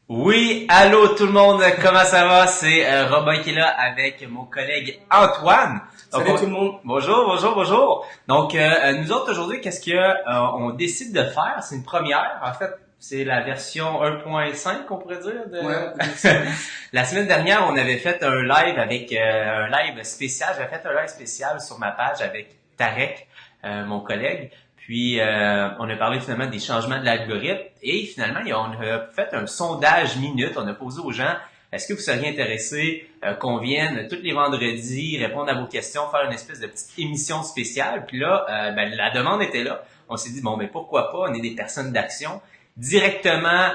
Oui, allô tout le monde, comment ça va? C'est Robin qui est là avec mon collègue Antoine. Salut tout le monde. Bonjour. Donc, nous autres aujourd'hui, qu'est-ce qu'on décide de faire? C'est une première. En fait, c'est la version 1.5 qu'on pourrait dire. Ouais, on peut dire ça. La semaine dernière, on avait fait un live avec un live spécial. J'avais fait un live spécial sur ma page avec Tarek, mon collègue. Puis, on a parlé finalement des changements de l'algorithme et finalement, on a fait un sondage minute. On a posé aux gens, est-ce que vous seriez intéressés qu'on vienne tous les vendredis répondre à vos questions, faire une espèce de petite émission spéciale? Puis là, la demande était là. On s'est dit, bon, mais pourquoi pas? On est des personnes d'action. Directement,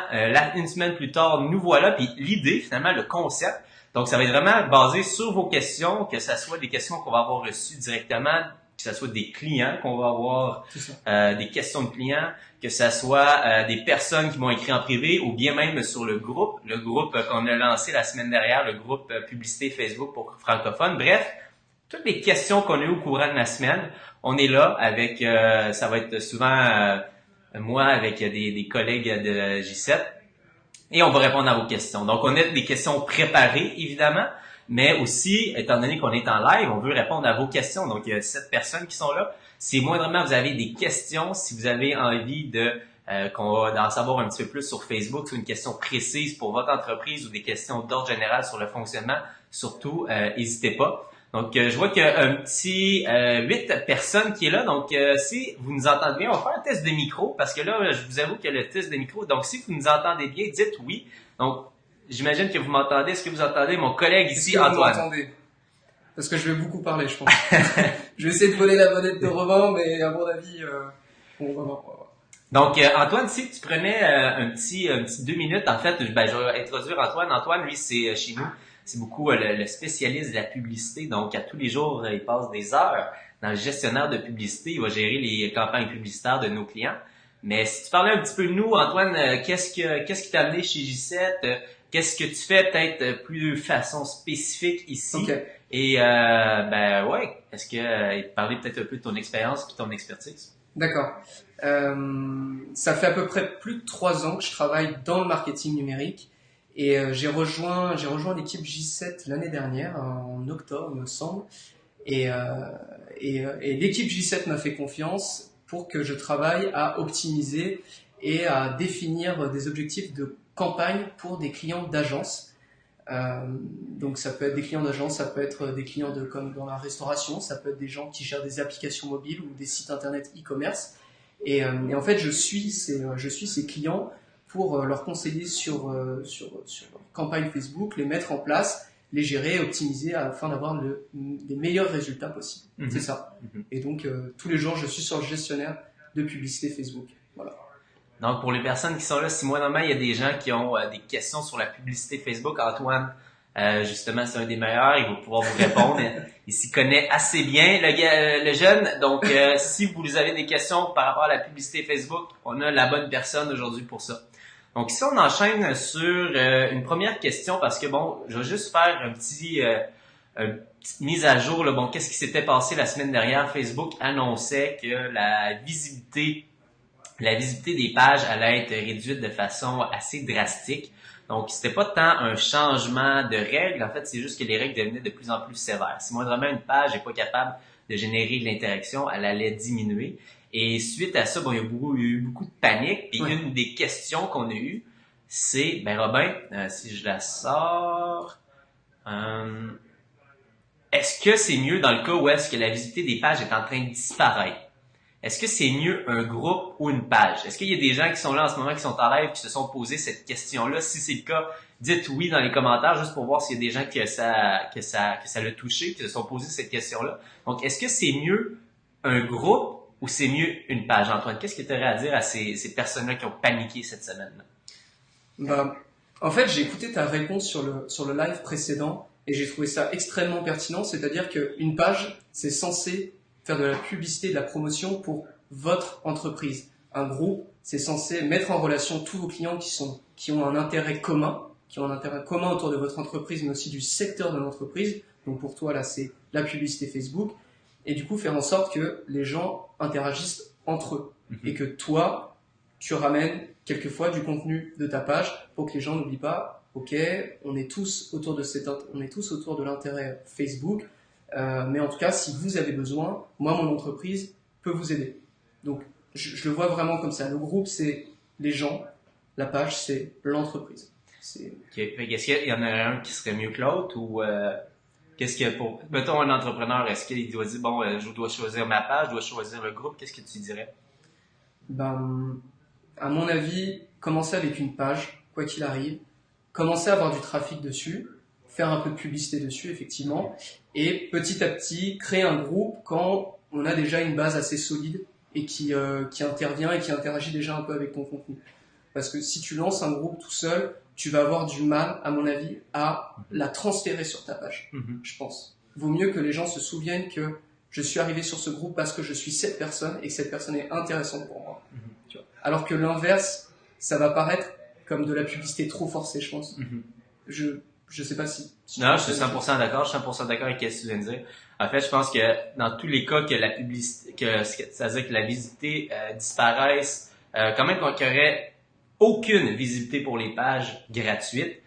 une semaine plus tard, nous voilà. Puis l'idée, finalement, le concept, donc ça va être vraiment basé sur vos questions, que ce soit des questions qu'on va avoir reçues directement, que ce soit des clients qu'on va avoir, des questions de clients, que ce soit des personnes qui m'ont écrit en privé ou bien même sur le groupe qu'on a lancé la semaine dernière, le groupe publicité Facebook pour francophones. Bref, toutes les questions qu'on a eues au courant de la semaine, on est là avec, ça va être souvent moi avec des collègues de J7 et on va répondre à vos questions. Donc, on a des questions préparées, évidemment, mais aussi, étant donné qu'on est en live, on veut répondre à vos questions. Donc, il y a 7 personnes qui sont là. Si moindrement vous avez des questions, si vous avez envie qu'on va d'en savoir un petit peu plus sur Facebook, sur une question précise pour votre entreprise ou des questions d'ordre général sur le fonctionnement, surtout, n'hésitez pas. Donc, je vois qu'il y a un petit 8 personnes qui est là. Donc, si vous nous entendez bien, on va faire un test de micro parce que là, je vous avoue que le test de micro. Donc, si vous nous entendez bien, dites oui. Donc, j'imagine que vous m'entendez. Est-ce que vous entendez mon collègue ici, Antoine? Vous m'entendez? Parce que je vais beaucoup parler, je pense. Je vais essayer de voler la vedette de Robin, mais à mon avis, on va voir. Donc, Antoine, si tu prenais un petit 2 minutes, en fait, je vais introduire Antoine. Antoine, lui, c'est chez nous. C'est beaucoup le spécialiste de la publicité. Donc, à tous les jours, il passe des heures dans le gestionnaire de publicité. Il va gérer les campagnes publicitaires de nos clients. Mais si tu parlais un petit peu de nous, Antoine, qu'est-ce qui t'a amené chez J7? Qu'est-ce que tu fais peut-être plus de façon spécifique ici? Okay. Et, ouais, est-ce que parler peut-être un peu de ton expérience et ton expertise? D'accord. Ça fait à peu près plus de 3 ans que je travaille dans le marketing numérique. Et j'ai rejoint l'équipe J7 l'année dernière, en octobre, il me semble. Et l'équipe J7 m'a fait confiance pour que je travaille à optimiser et à définir des objectifs de campagne pour des clients d'agence. Donc ça peut être des clients d'agence, ça peut être des clients comme dans la restauration, ça peut être des gens qui gèrent des applications mobiles ou des sites internet e-commerce. Et en fait, je suis ces clients pour leur conseiller sur leur campagne Facebook, les mettre en place, les gérer, optimiser afin d'avoir les meilleurs résultats possibles. Mm-hmm. C'est ça. Mm-hmm. Et donc, tous les jours, je suis sur le gestionnaire de publicité Facebook. Voilà. Donc, pour les personnes qui sont là, si moi, normalement, il y a des gens qui ont des questions sur la publicité Facebook, Antoine, justement, c'est un des meilleurs, il va pouvoir vous répondre. Il s'y connaît assez bien, le jeune. Donc, si vous avez des questions par rapport à la publicité Facebook, on a la bonne personne aujourd'hui pour ça. Donc, ici, on enchaîne sur une première question parce que, bon, je vais juste faire une petite mise à jour. Là. Bon, qu'est-ce qui s'était passé la semaine dernière? Facebook annonçait que la visibilité des pages allait être réduite de façon assez drastique. Donc, c'était pas tant un changement de règles. En fait, c'est juste que les règles devenaient de plus en plus sévères. Si moindrement une page n'est pas capable de générer de l'interaction, elle allait diminuer. Et suite à ça, bon, il y a eu beaucoup de panique. Puis une des questions qu'on a eues, c'est, Robin, si je la sors, est-ce que c'est mieux dans le cas où est-ce que la visibilité des pages est en train de disparaître? Est-ce que c'est mieux un groupe ou une page? Est-ce qu'il y a des gens qui sont là en ce moment, qui sont en live, qui se sont posé cette question-là? Si c'est le cas, dites oui dans les commentaires, juste pour voir s'il y a des gens que ça l'a touché, qui se sont posé cette question-là. Donc, est-ce que c'est mieux un groupe ou c'est mieux une page? Antoine, qu'est-ce que tu aurais à dire à ces personnes-là qui ont paniqué cette semaine-là? En fait, j'ai écouté ta réponse sur le live précédent et j'ai trouvé ça extrêmement pertinent. C'est-à-dire qu'une page, c'est censé faire de la publicité, de la promotion pour votre entreprise. Un groupe, c'est censé mettre en relation tous vos clients qui ont un intérêt commun, autour de votre entreprise, mais aussi du secteur de l'entreprise. Donc pour toi, là, c'est la publicité Facebook. Et du coup, faire en sorte que les gens interagissent entre eux. Mm-hmm. Et que toi, tu ramènes quelquefois du contenu de ta page pour que les gens n'oublient pas, ok, on est tous autour de l'intérêt Facebook, mais en tout cas, si vous avez besoin, moi, mon entreprise peut vous aider. Donc, je le vois vraiment comme ça. Le groupe, c'est les gens, la page, c'est l'entreprise. Okay. Est-ce qu'il y en a un qui serait mieux que l'autre ou qu'est-ce que mettons un entrepreneur, est-ce qu'il doit dire bon, je dois choisir ma page, je dois choisir le groupe, qu'est-ce que tu dirais? Ben, à mon avis, commencer avec une page, quoi qu'il arrive, commencer à avoir du trafic dessus, faire un peu de publicité dessus, effectivement, et petit à petit créer un groupe quand on a déjà une base assez solide et qui intervient et qui interagit déjà un peu avec ton contenu. Parce que si tu lances un groupe tout seul, tu vas avoir du mal, à mon avis, à la transférer sur ta page, je pense. Vaut mieux que les gens se souviennent que je suis arrivé sur ce groupe parce que je suis cette personne et que cette personne est intéressante pour moi. Tu vois. Alors que l'inverse, ça va paraître comme de la publicité trop forcée, je pense. Je sais pas si non, je suis 100% d'accord. Je suis 100% d'accord avec ce que tu viens de dire. En fait, je pense que dans tous les cas que la publicité, c'est-à-dire que la visibilité disparaisse, quand même qu'il y aurait aucune visibilité pour les pages gratuites,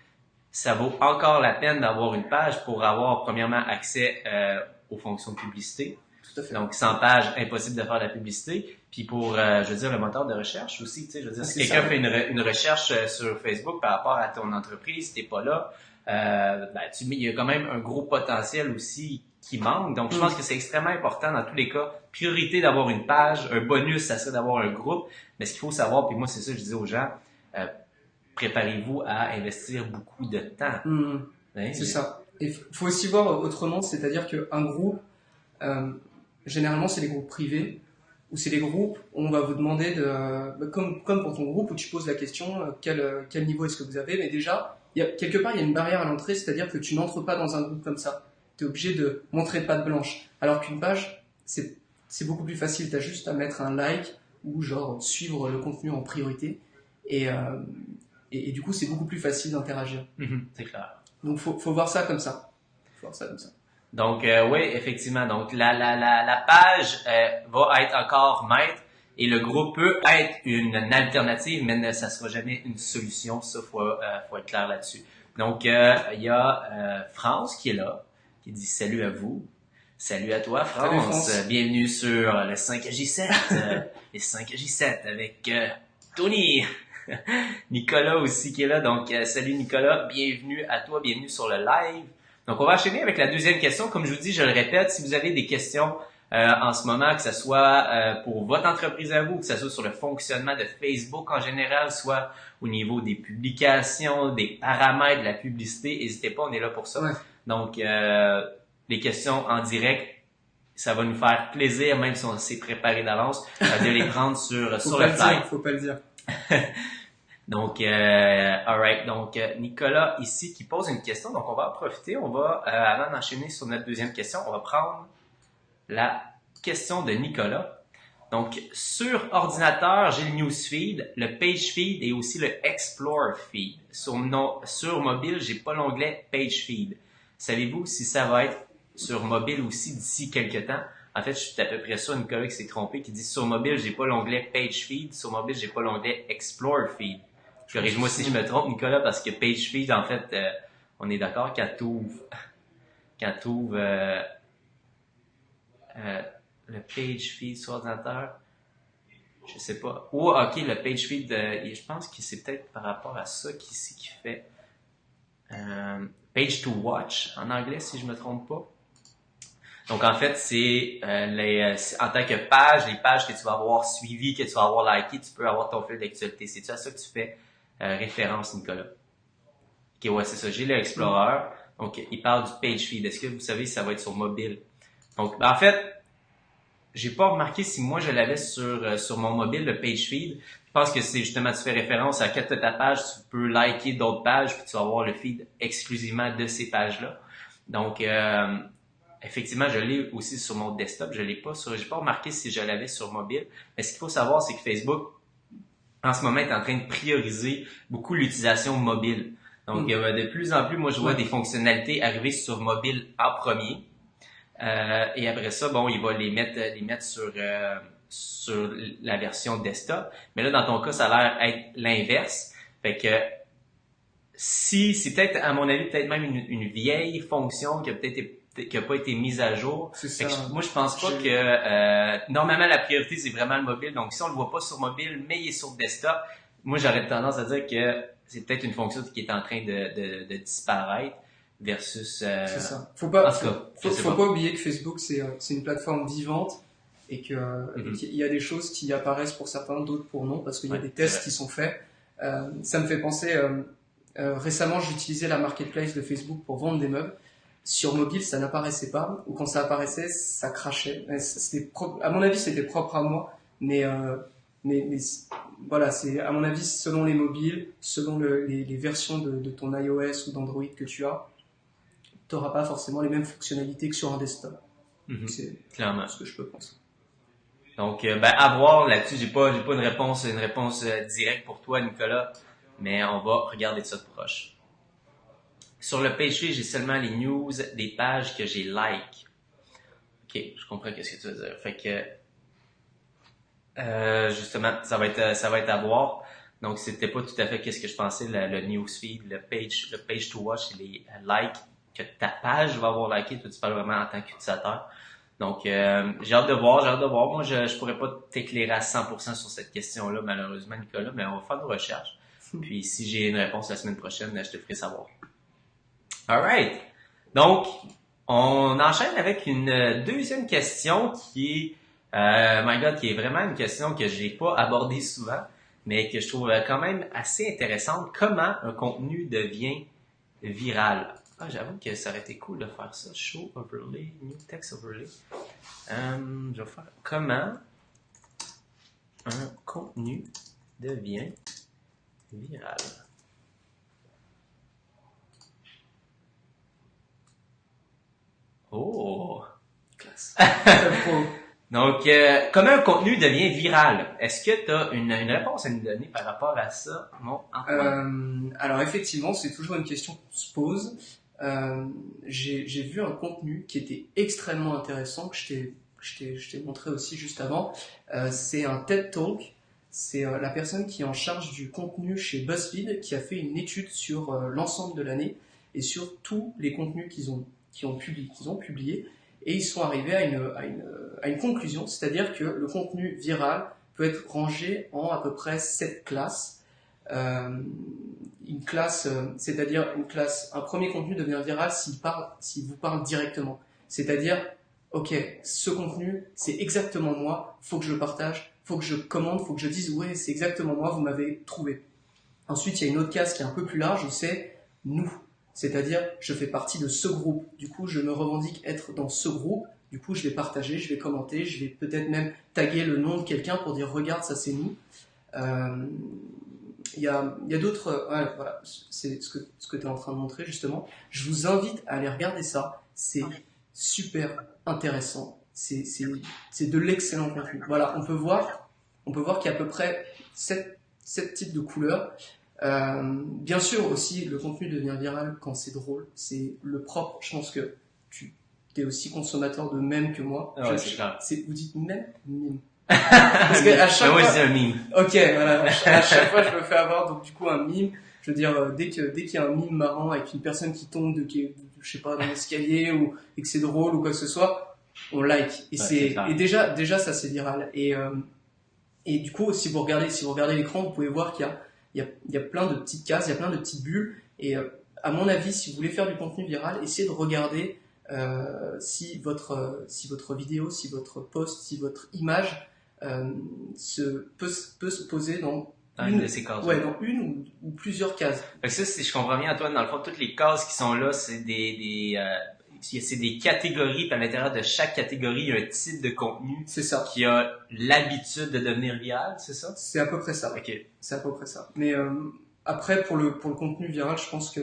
ça vaut encore la peine d'avoir une page pour avoir premièrement accès aux fonctions de publicité. Tout à fait. Donc, sans page, impossible de faire de la publicité. Puis pour, je veux dire, le moteur de recherche aussi, tu sais, je veux dire, si quelqu'un fait une recherche sur Facebook par rapport à ton entreprise, t'es pas là, il y a quand même un gros potentiel aussi qui manque. Donc, je pense que c'est extrêmement important dans tous les cas. Priorité d'avoir une page, un bonus, ça serait d'avoir un groupe. Mais ce qu'il faut savoir, puis moi, c'est ça que je dis aux gens, préparez-vous à investir beaucoup de temps. Hein, c'est ça. Et faut aussi voir autrement, c'est-à-dire qu'un groupe, généralement, c'est des groupes privés, ou c'est des groupes où on va vous demander comme pour ton groupe, où tu poses la question, quel niveau est-ce que vous avez, mais déjà, quelque part, il y a une barrière à l'entrée, c'est-à-dire que tu n'entres pas dans un groupe comme ça. Tu es obligé de montrer patte blanche. Alors qu'une page, c'est beaucoup plus facile, tu as juste à mettre un like, ou genre suivre le contenu en priorité, et du coup, c'est beaucoup plus facile d'interagir. C'est clair. Donc, faut voir ça comme ça. Donc, oui, effectivement. Donc, la page va être encore maître et le groupe peut être une alternative, mais ça sera jamais une solution. Ça, faut être clair là-dessus. Donc, il y a France qui est là, qui dit salut à vous. Salut à toi, France. Salut, France. Bienvenue sur le 5J7, les 5J7 avec Tony. Nicolas aussi qui est là. Donc, salut Nicolas. Bienvenue à toi. Bienvenue sur le live. Donc, on va enchaîner avec la deuxième question. Comme je vous dis, je le répète, si vous avez des questions en ce moment, que ce soit pour votre entreprise à vous, que ce soit sur le fonctionnement de Facebook en général, soit au niveau des publications, des paramètres de la publicité, n'hésitez pas, on est là pour ça. Ouais. Donc, les questions en direct, ça va nous faire plaisir, même si on s'est préparé d'avance, de les prendre sur le fly. Faut pas le dire. Donc, alright. Donc, Nicolas ici qui pose une question. Donc, on va en profiter. On va, avant d'enchaîner sur notre deuxième question, on va prendre la question de Nicolas. Donc, sur ordinateur, j'ai le newsfeed, le page feed et aussi le explore feed. Sur mobile, j'ai pas l'onglet page feed. Savez-vous si ça va être sur mobile aussi d'ici quelques temps? En fait, je suis à peu près sûr, Nicolas qui s'est trompé, qui dit sur mobile, j'ai pas l'onglet page feed, sur mobile, j'ai pas l'onglet explore feed. Corrige-moi si je me trompe, Nicolas, parce que page feed, en fait, on est d'accord quand t'ouvres le page feed sur ordinateur, je sais pas. Oh, ok, le page feed, je pense que c'est peut-être par rapport à ça qui fait page to watch en anglais, si je me trompe pas. Donc, en fait, c'est en tant que page, les pages que tu vas avoir suivies, que tu vas avoir likées, tu peux avoir ton fil d'actualité. C'est-tu à ça que tu fais référence, Nicolas? Ok, ouais, c'est ça. J'ai le Explorer. Donc, il parle du page feed. Est-ce que vous savez si ça va être sur mobile? Donc, en fait, j'ai pas remarqué si moi je l'avais sur mon mobile, le page feed. Je pense que c'est justement, tu fais référence à quand tu as ta page, tu peux liker d'autres pages, puis tu vas avoir le feed exclusivement de ces pages-là. Donc, effectivement, je l'ai aussi sur mon desktop. J'ai pas remarqué si je l'avais sur mobile. Mais ce qu'il faut savoir, c'est que Facebook, en ce moment, est en train de prioriser beaucoup l'utilisation mobile. Donc, de plus en plus, moi, je vois des fonctionnalités arriver sur mobile en premier. Et après ça, bon, il va les mettre sur la version desktop. Mais là, dans ton cas, ça a l'air être l'inverse. Fait que si c'est peut-être, à mon avis, peut-être même une vieille fonction qui a pas été mise à jour. C'est Fait ça. que moi, je pense pas que normalement la priorité c'est vraiment le mobile. Donc si on le voit pas sur mobile, mais il est sur desktop, moi j'aurais tendance à dire que c'est peut-être une fonction qui est en train de disparaître versus. C'est ça. Faut pas, En tout cas, faut pas oublier que Facebook c'est une plateforme vivante et que qu'il y a des choses qui apparaissent pour certains, d'autres pour non, parce qu'il y a des tests qui sont faits. Ça me fait penser. Récemment, j'utilisais la marketplace de Facebook pour vendre des meubles. Sur mobile, ça n'apparaissait pas, ou quand ça apparaissait, ça crachait. À mon avis, c'était propre à moi, mais voilà, c'est à mon avis selon les mobiles, selon les versions de ton iOS ou d'Android que tu as, t'auras pas forcément les mêmes fonctionnalités que sur un desktop. C'est clairement ce que je peux penser. Donc, à voir là-dessus. J'ai pas une réponse directe pour toi, Nicolas, mais on va regarder ça de proche. Sur le page feed, j'ai seulement les news des pages que j'ai like. Ok, je comprends ce que tu veux dire. Fait que justement, ça va être à voir. Donc, c'était pas tout à fait qu'est-ce que je pensais, le newsfeed, le page to watch, et les likes que ta page va avoir liké. Toi, tu parles vraiment en tant qu'utilisateur. Donc, j'ai hâte de voir. Moi, je pourrais pas t'éclairer à 100% sur cette question-là, malheureusement, Nicolas, mais on va faire nos recherches. Puis, si j'ai une réponse la semaine prochaine, je te ferai savoir. Alright. Donc, on enchaîne avec une deuxième question qui est, qui est vraiment une question que j'ai pas abordée souvent, mais que je trouve quand même assez intéressante. Comment un contenu devient viral? Ah, j'avoue que ça aurait été cool de faire ça. Show overlay, new text overlay. Je vais faire comment un contenu devient viral. Oh! Classe. Donc, comment un contenu devient viral? Est-ce que tu as une réponse à nous donner par rapport à ça, mon Antoine? Alors effectivement, c'est toujours une question qu'on se pose. J'ai vu un contenu qui était extrêmement intéressant, que je t'ai montré aussi juste avant. C'est un TED Talk. C'est la personne qui est en charge du contenu chez BuzzFeed qui a fait une étude sur l'ensemble de l'année et sur tous les contenus qu'ils ont publiés. Et ils sont arrivés à une conclusion, c'est-à-dire que le contenu viral peut être rangé en à peu près 7 classes. Une classe, c'est-à-dire un premier contenu devient viral s'il vous parle directement. C'est-à-dire, ok, ce contenu, c'est exactement moi, faut que je le partage, faut que je commente, faut que je dise, ouais, c'est exactement moi, vous m'avez trouvé. Ensuite, il y a une autre case qui est un peu plus large où c'est nous. C'est-à-dire, je fais partie de ce groupe. Du coup, je me revendique être dans ce groupe. Du coup, je vais partager, je vais commenter, je vais peut-être même taguer le nom de quelqu'un pour dire, regarde, ça c'est nous. Il y a d'autres, voilà, c'est ce que tu es en train de montrer justement. Je vous invite à aller regarder ça. C'est super intéressant. C'est de l'excellent contenu. Voilà, on peut voir qu'il y a à peu près 7 types de couleurs. Bien sûr aussi, le contenu devient viral quand c'est drôle. C'est le propre. Je pense que tu es aussi consommateur de mèmes que moi. Ah ouais, c'est clair. Vous dites mème? Mime. Parce que à chaque fois, c'est un mime. Ok, voilà. À chaque fois, je me fais avoir. Donc du coup, un mime. Je veux dire, dès qu'il y a un mime marrant avec une personne qui tombe, je sais pas, dans l'escalier et que c'est drôle ou quoi que ce soit, on like. Et déjà, ça c'est viral. Et du coup, si vous regardez l'écran, vous pouvez voir qu'il y a plein de petites cases, il y a plein de petites bulles. Et à mon avis, si vous voulez faire du contenu viral, essayez de regarder si votre vidéo, si votre post, si votre image peut se poser dans une de ces cases. Ouais, dans une ou plusieurs cases. Fait que ça, si je comprends bien, Antoine, dans le fond, toutes les cases qui sont là, c'est c'est des catégories, puis à l'intérieur de chaque catégorie, il y a un type de contenu. C'est ça. Qui a l'habitude de devenir viral, c'est ça? C'est à peu près ça. Ok. C'est à peu près ça. Mais après, pour le contenu viral, je pense que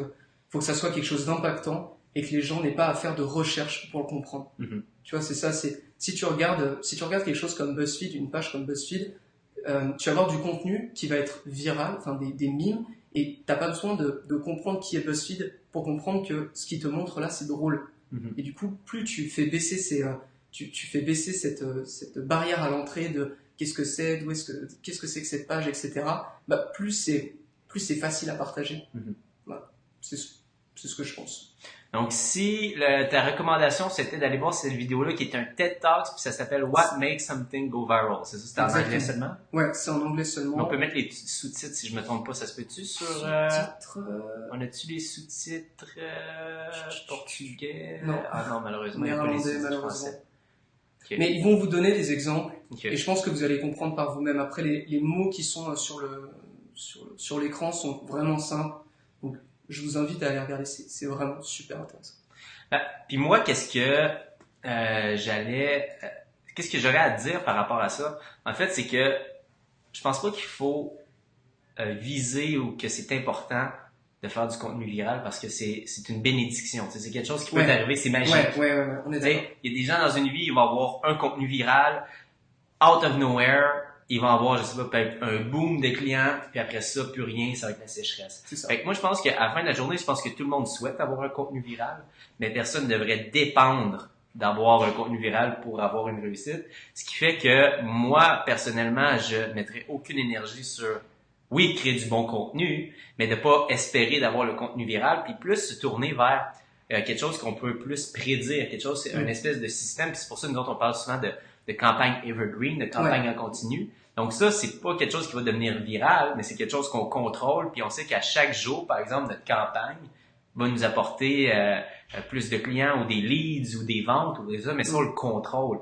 faut que ça soit quelque chose d'impactant et que les gens n'aient pas à faire de recherche pour le comprendre. Mm-hmm. Tu vois, c'est ça. Si tu regardes quelque chose comme BuzzFeed, une page comme BuzzFeed, tu vas avoir du contenu qui va être viral, enfin des mimes, et t'as pas besoin de comprendre qui est BuzzFeed pour comprendre que ce qui te montre là, c'est drôle. Mm-hmm. Et du coup, plus tu fais baisser tu fais baisser cette barrière à l'entrée qu'est-ce que c'est, qu'est-ce que c'est que cette page, etc. Bah, plus c'est facile à partager. Voilà. C'est ce que je pense. Donc, si ta recommandation, c'était d'aller voir cette vidéo-là qui est un TED Talks, puis ça s'appelle What Makes Something Go Viral. C'est ça, c'est en anglais seulement? Ouais, c'est en anglais seulement. On peut mettre les sous-titres, si je me trompe pas, ça se peut-tu sur... Sous-titres... On a-tu les sous-titres portugais? Non. Ah non, malheureusement, il n'y a pas les sous-titres français. Okay. Mais ils vont vous donner des exemples, okay. Et je pense que vous allez comprendre par vous-même. Après, les mots qui sont sur l'écran sont vraiment simples. Donc, je vous invite à aller regarder, c'est vraiment super intéressant. Puis moi, qu'est-ce que j'aurais à dire par rapport à ça? En fait, c'est que je pense pas qu'il faut viser ou que c'est important de faire du contenu viral parce que c'est une bénédiction. C'est quelque chose qui peut t'arriver, c'est magique. Ouais, on est d'accord. Il y a des gens dans une vie, ils vont avoir un contenu viral, out of nowhere, ils vont avoir, je sais pas, peut-être un boom de clients, puis après ça, plus rien, ça va être la sécheresse. C'est ça. Fait que moi, je pense qu'à la fin de la journée, je pense que tout le monde souhaite avoir un contenu viral, mais personne ne devrait dépendre d'avoir un contenu viral pour avoir une réussite. Ce qui fait que moi, personnellement, je mettrais aucune énergie sur, oui, créer du bon contenu, mais de pas espérer d'avoir le contenu viral, puis plus se tourner vers quelque chose qu'on peut plus prédire, quelque chose, c'est une espèce de système, puis c'est pour ça que nous autres, on parle souvent de campagne evergreen, de campagne en continu. Donc ça, c'est pas quelque chose qui va devenir viral, mais c'est quelque chose qu'on contrôle, puis on sait qu'à chaque jour, par exemple, notre campagne va nous apporter plus de clients ou des leads ou des ventes ou des ça, mais ça, on le contrôle.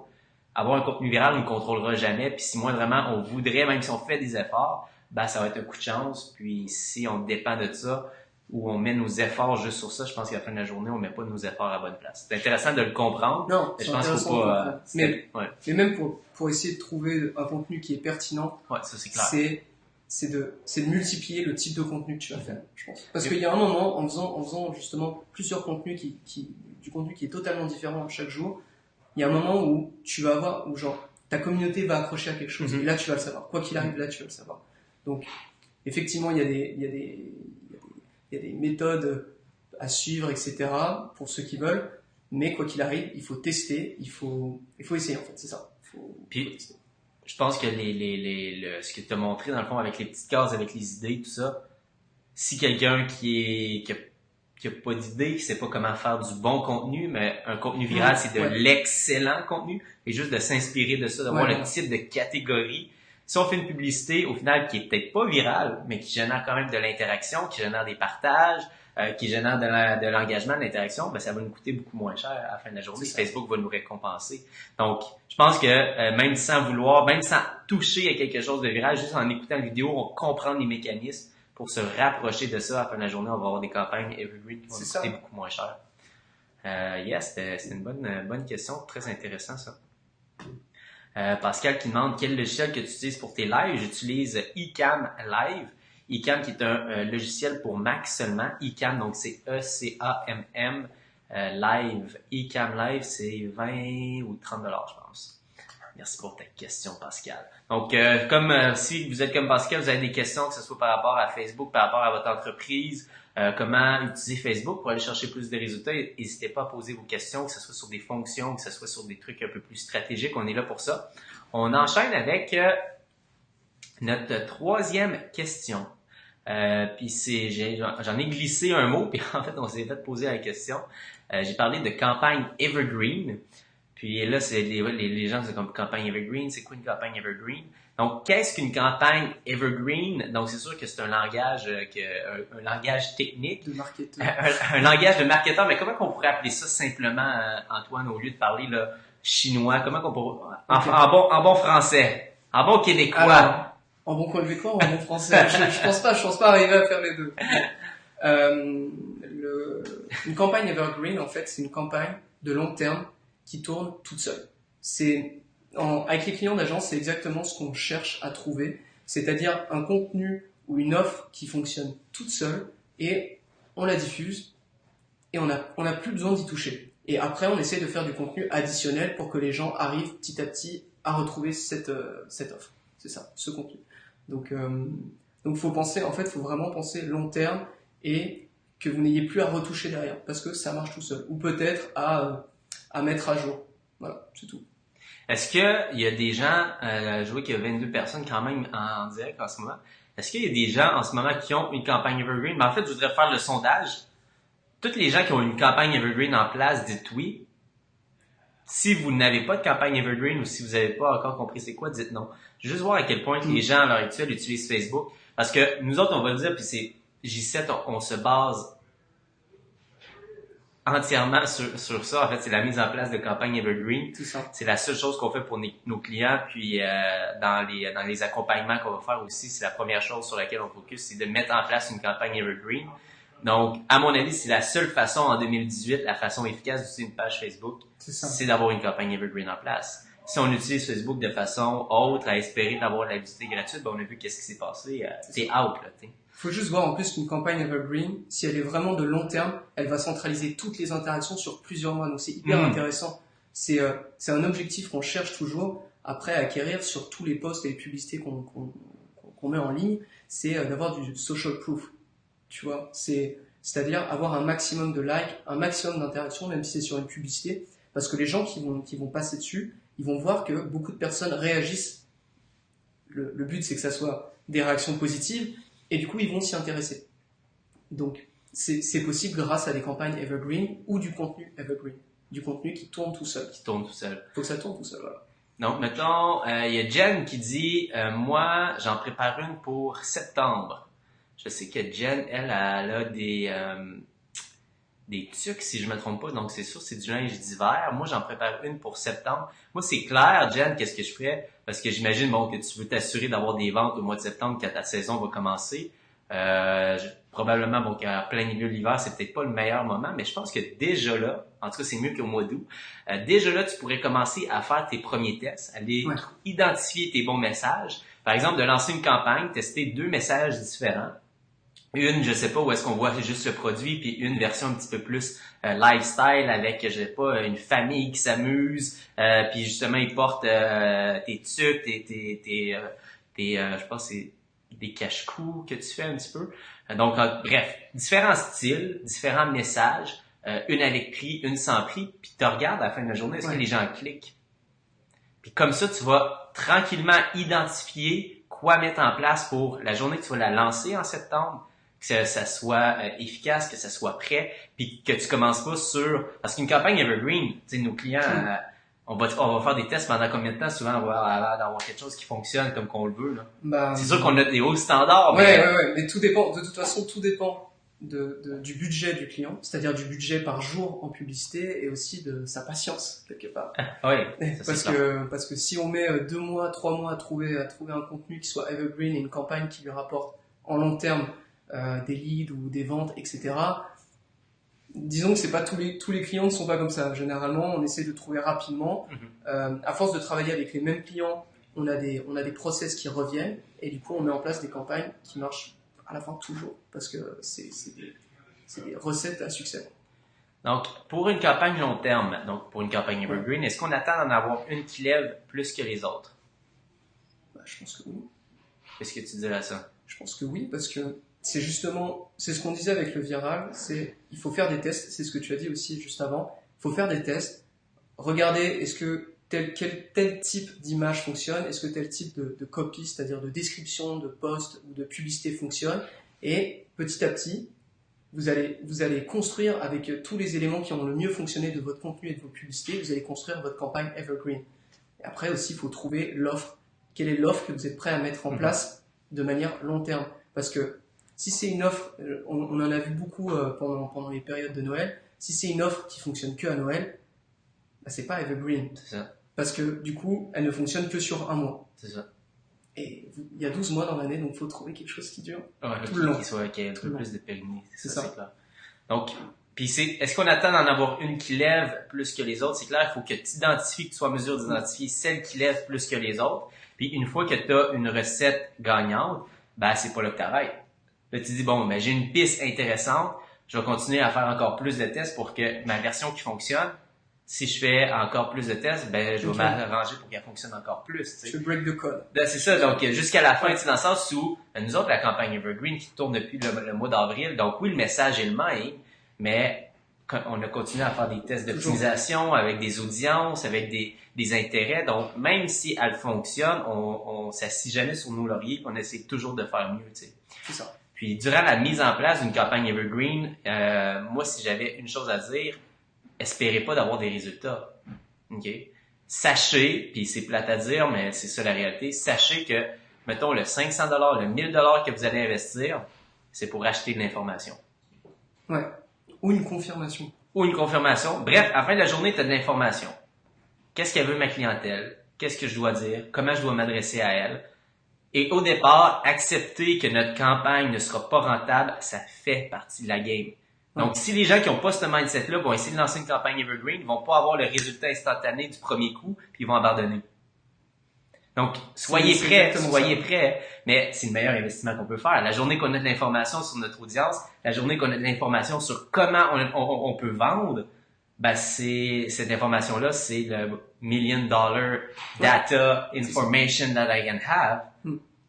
Avoir un contenu viral, on ne le contrôlera jamais, puis si moi, vraiment, on voudrait, même si on fait des efforts, ben ça va être un coup de chance, puis si on dépend de ça, ou on met nos efforts juste sur ça, je pense qu'à la fin de la journée, on met pas nos efforts à la bonne place. C'est intéressant de le comprendre. Non, mais je pense qu'il faut pas. Mais même pour essayer de trouver un contenu qui est pertinent, ça c'est clair. C'est de multiplier le type de contenu que tu vas faire, je pense. Parce qu'il y a un moment, en faisant justement plusieurs contenus du contenu qui est totalement différent chaque jour, il y a un moment où tu vas avoir, où genre, ta communauté va accrocher à quelque chose. Et là, tu vas le savoir. Quoi qu'il arrive, là, tu vas le savoir. Donc, effectivement, il y a des méthodes à suivre, etc. pour ceux qui veulent. Mais quoi qu'il arrive, il faut tester, il faut essayer, en fait. C'est ça. Puis, je pense que ce que tu as montré, dans le fond, avec les petites cases, avec les idées, tout ça, si quelqu'un qui a pas d'idée, qui sait pas comment faire du bon contenu, mais un contenu viral, c'est de l'excellent contenu, et juste de s'inspirer de ça, d'avoir le type de catégorie. Si on fait une publicité, au final, qui est peut-être pas virale, mais qui génère quand même de l'interaction, qui génère des partages, qui génère de l'engagement, de l'interaction, ben ça va nous coûter beaucoup moins cher à la fin de la journée. Facebook va nous récompenser. Donc, je pense que même sans vouloir, même sans toucher à quelque chose de viral, juste en écoutant la vidéo, on comprend les mécanismes pour se rapprocher de ça. À la fin de la journée, on va avoir des campagnes evergreen qui vont nous coûter beaucoup moins cher. C'était une bonne question, très intéressant ça. Pascal qui demande quel logiciel que tu utilises pour tes lives. J'utilise eCam Live. eCam qui est un logiciel pour Mac seulement. eCam, donc c'est E-C-A-M-M Live. eCam Live, c'est 20 ou 30 $, je pense. Merci pour ta question, Pascal. Donc, si vous êtes comme Pascal, vous avez des questions, que ce soit par rapport à Facebook, par rapport à votre entreprise, comment utiliser Facebook pour aller chercher plus de résultats, n'hésitez pas à poser vos questions, que ce soit sur des fonctions, que ce soit sur des trucs un peu plus stratégiques, on est là pour ça. On enchaîne avec notre troisième question. Puis j'en ai glissé un mot, puis en fait, on s'est fait poser la question. J'ai parlé de campagne evergreen. Puis là, c'est les gens c'est comme campagne evergreen. C'est quoi une campagne evergreen? Donc, qu'est-ce qu'une campagne evergreen? Donc, c'est sûr que c'est un langage un langage technique. De marketeur. Un langage de marketeur, mais comment qu'on pourrait appeler ça simplement, Antoine, au lieu de parler là, chinois? Comment qu'on pourrait... En bon français. En bon québécois. Alors, en bon québécois ou en bon français? Je pense pas arriver à faire les deux. Une campagne evergreen, en fait, c'est une campagne de long terme qui tourne toute seule. Avec les clients d'agence, c'est exactement ce qu'on cherche à trouver, c'est-à-dire un contenu ou une offre qui fonctionne toute seule et on la diffuse et on n'a plus besoin d'y toucher. Et après, on essaie de faire du contenu additionnel pour que les gens arrivent petit à petit à retrouver cette offre. C'est ça, ce contenu. Donc faut vraiment penser long terme et que vous n'ayez plus à retoucher derrière parce que ça marche tout seul. Ou peut-être à mettre à jour. Voilà, c'est tout. Est-ce qu'il y a des gens, je vois qu'il y a 22 personnes quand même en direct en ce moment. Est-ce qu'il y a des gens en ce moment qui ont une campagne Evergreen? Mais en fait, je voudrais faire le sondage. Toutes les gens qui ont une campagne Evergreen en place, dites oui. Si vous n'avez pas de campagne Evergreen ou si vous n'avez pas encore compris c'est quoi, dites non. Juste voir à quel point les gens à l'heure actuelle utilisent Facebook. Parce que nous autres, on va le dire, puis c'est J7, on se base entièrement sur ça. En fait, c'est la mise en place de campagne Evergreen. C'est ça. C'est la seule chose qu'on fait pour nos clients. Puis dans les accompagnements qu'on va faire aussi, c'est la première chose sur laquelle on focus, c'est de mettre en place une campagne Evergreen. Donc, à mon avis, c'est la seule façon en 2018, la façon efficace d'utiliser une page Facebook, c'est d'avoir une campagne Evergreen en place. Si on utilise Facebook de façon autre, à espérer d'avoir de la visibilité gratuite, ben on a vu qu'est-ce qui s'est passé. C'est out, là, tu sais. Faut juste voir en plus qu'une campagne Evergreen, si elle est vraiment de long terme, elle va centraliser toutes les interactions sur plusieurs mois. Donc c'est hyper intéressant. C'est un objectif qu'on cherche toujours après à acquérir sur tous les posts et les publicités qu'on met en ligne, c'est d'avoir du social proof. Tu vois, c'est-à-dire avoir un maximum de likes, un maximum d'interactions, même si c'est sur une publicité, parce que les gens qui vont passer dessus, ils vont voir que beaucoup de personnes réagissent. Le but, c'est que ça soit des réactions positives, et du coup, ils vont s'y intéresser. Donc, c'est possible grâce à des campagnes Evergreen ou du contenu Evergreen, du contenu qui tourne tout seul. Qui tourne tout seul. Faut que ça tourne tout seul, voilà. Donc, mettons, il y a Jen qui dit, moi, j'en prépare une pour septembre. Je sais que Jen, elle a des tucs, si je me trompe pas. Donc, c'est sûr, c'est du linge d'hiver. Moi, j'en prépare une pour septembre. Moi, c'est clair, Jen, qu'est-ce que je ferais? Parce que j'imagine, bon, que tu veux t'assurer d'avoir des ventes au mois de septembre quand ta saison va commencer. Probablement, bon, qu'en plein milieu de l'hiver, c'est peut-être pas le meilleur moment, mais je pense que déjà là, en tout cas, c'est mieux qu'au mois d'août. Déjà là, tu pourrais commencer à faire tes premiers tests, aller identifier tes bons messages. Par exemple, de lancer une campagne, tester 2 messages différents. Une, je sais pas, où est-ce qu'on voit juste le produit, puis une version un petit peu plus lifestyle avec, je sais pas, une famille qui s'amuse, puis justement, ils portent tes tucs, je pense c'est des cache-coups que tu fais un petit peu. Donc, bref, différents styles, différents messages, une avec prix, une sans prix, puis tu regardes à la fin de la journée, est-ce que les gens cliquent? Puis comme ça, tu vas tranquillement identifier quoi mettre en place pour la journée que tu vas la lancer en septembre, que ça soit efficace, que ça soit prêt, puis que tu commences pas sur... Parce qu'une campagne Evergreen, tu sais, nos clients, on va faire des tests pendant combien de temps? Souvent, on va avoir quelque chose qui fonctionne comme qu'on le veut, là. C'est sûr qu'on a des hauts standards, mais tout dépend, de toute façon, tout dépend du budget du client, c'est-à-dire du budget par jour en publicité et aussi de sa patience, quelque part. Parce que si on met 2 mois, 3 mois à trouver un contenu qui soit Evergreen et une campagne qui lui rapporte en long terme des leads ou des ventes, etc. Disons que c'est pas tous les clients ne sont pas comme ça. Généralement, on essaie de trouver rapidement. À force de travailler avec les mêmes clients, on a des process qui reviennent et du coup, on met en place des campagnes qui marchent à la fin toujours parce que c'est des recettes à succès. Donc, pour une campagne long terme, donc pour une campagne Evergreen, est-ce qu'on attend d'en avoir une qui lève plus que les autres? Je pense que oui. Qu'est-ce que tu dirais à ça? Je pense que oui, parce que c'est ce qu'on disait avec le viral, il faut faire des tests, c'est ce que tu as dit aussi juste avant, il faut faire des tests, regarder est-ce que tel type d'image fonctionne, est-ce que tel type de copy, c'est-à-dire de description, de post ou de publicité fonctionne, et petit à petit, vous allez construire avec tous les éléments qui ont le mieux fonctionné de votre contenu et de vos publicités, vous allez construire votre campagne Evergreen. Et après aussi, il faut trouver l'offre. Quelle est l'offre que vous êtes prêt à mettre en place de manière long terme? Parce que si c'est une offre, on en a vu beaucoup pendant les périodes de Noël, si c'est une offre qui fonctionne que à Noël, c'est pas Evergreen. C'est ça. Parce que du coup, elle ne fonctionne que sur un mois. C'est ça. Et il y a 12 mois dans l'année, donc il faut trouver quelque chose qui dure tout le long. Qui ait un peu plus de périmètre. C'est ça. C'est clair. Donc, puis est-ce qu'on attend d'en avoir une qui lève plus que les autres? C'est clair, il faut que tu identifies, que tu sois en mesure d'identifier celle qui lève plus que les autres. Puis une fois que tu as une recette gagnante, c'est pas là que tu arrêtes. Là, tu dis, bon, j'ai une piste intéressante, je vais continuer à faire encore plus de tests pour que ma version qui fonctionne, si je fais encore plus de tests, je vais m'arranger pour qu'elle fonctionne encore plus. Tu break the code. C'est ça, donc jusqu'à la fin, dans le sens où nous autres, la campagne Evergreen qui tourne depuis le mois d'avril, donc oui, le message est le même, mais on a continué à faire des tests d'optimisation avec des audiences, avec des intérêts. Donc, même si elle fonctionne, on s'assit jamais sur nos lauriers et on essaie toujours de faire mieux, tu sais. C'est ça. Puis, durant la mise en place d'une campagne Evergreen, moi, si j'avais une chose à dire, espérez pas d'avoir des résultats. OK? Sachez, puis c'est plate à dire, mais c'est ça la réalité, sachez que, mettons, le 500 $, le 1000 $ que vous allez investir, c'est pour acheter de l'information. Ouais. Ou une confirmation. Ou une confirmation. Bref, à la fin de la journée, tu as de l'information. Qu'est-ce qu'elle veut ma clientèle? Qu'est-ce que je dois dire? Comment je dois m'adresser à elle? Et au départ, accepter que notre campagne ne sera pas rentable, ça fait partie de la game. Donc, si les gens qui n'ont pas ce mindset-là vont essayer de lancer une campagne Evergreen, ils vont pas avoir le résultat instantané du premier coup, puis ils vont abandonner. Donc, soyez prêts, mais c'est le meilleur investissement qu'on peut faire. La journée qu'on a de l'information sur notre audience, la journée qu'on a de l'information sur comment on peut vendre, ben cette information-là, c'est le $1 million data information that I can have.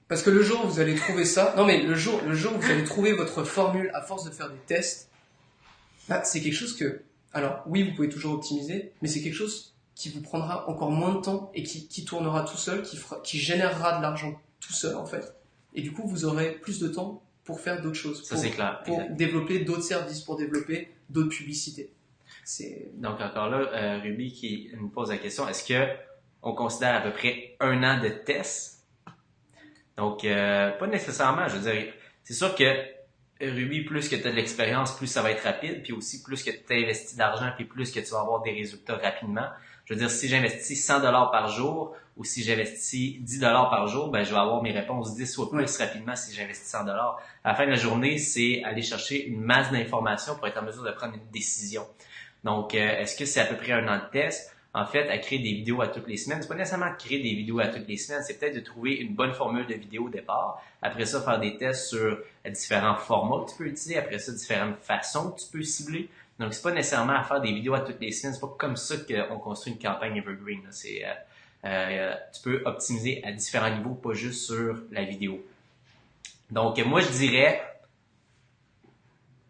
Parce que le jour où vous allez trouver ça, non mais le jour où vous allez trouver votre formule à force de faire des tests, bah, c'est quelque chose que, alors oui, vous pouvez toujours optimiser, mais c'est quelque chose qui vous prendra encore moins de temps et qui tournera tout seul, qui générera de l'argent tout seul en fait. Et du coup, vous aurez plus de temps pour faire d'autres choses. Ça, c'est clair. Pour développer d'autres services, pour développer d'autres publicités. Donc encore là, Ruby qui nous pose la question, est-ce que on considère à peu près 1 an de test? Donc, pas nécessairement, je veux dire, c'est sûr que Ruby, plus que tu as de l'expérience, plus ça va être rapide, puis aussi plus que tu as investi d'argent, puis plus que tu vas avoir des résultats rapidement. Je veux dire, si j'investis 100 $ par jour ou si j'investis 10 $ par jour, ben je vais avoir mes réponses 10 fois plus rapidement si j'investis 100 $. À la fin de la journée, c'est aller chercher une masse d'informations pour être en mesure de prendre une décision. Donc, est-ce que c'est à peu près 1 an de test? En fait, à créer des vidéos à toutes les semaines. C'est pas nécessairement créer des vidéos à toutes les semaines, c'est peut-être de trouver une bonne formule de vidéo au départ. Après ça, faire des tests sur différents formats que tu peux utiliser. Après ça, différentes façons que tu peux cibler. Donc, c'est pas nécessairement à faire des vidéos à toutes les semaines. C'est pas comme ça qu'on construit une campagne Evergreen. C'est, tu peux optimiser à différents niveaux, pas juste sur la vidéo. Donc, moi, je dirais,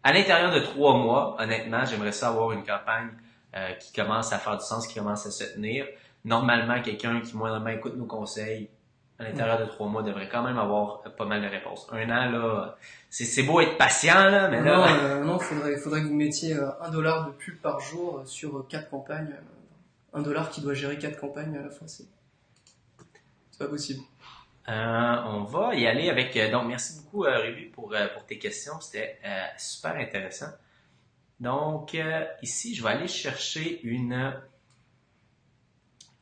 à l'intérieur de 3 mois, honnêtement, j'aimerais ça avoir une campagne qui commence à faire du sens, qui commence à se tenir. Normalement, quelqu'un qui moindrement écoute nos conseils, à l'intérieur de 3 mois, devrait quand même avoir pas mal de réponses. 1 an, là, c'est beau être patient, là, mais là... Non, faudrait que vous mettiez $1 de pub par jour sur 4 campagnes. $1 qui doit gérer 4 campagnes à la fin, c'est pas possible. On va y aller avec... donc, merci beaucoup, Ruby, pour tes questions. C'était super intéressant. Donc, ici, je vais aller chercher une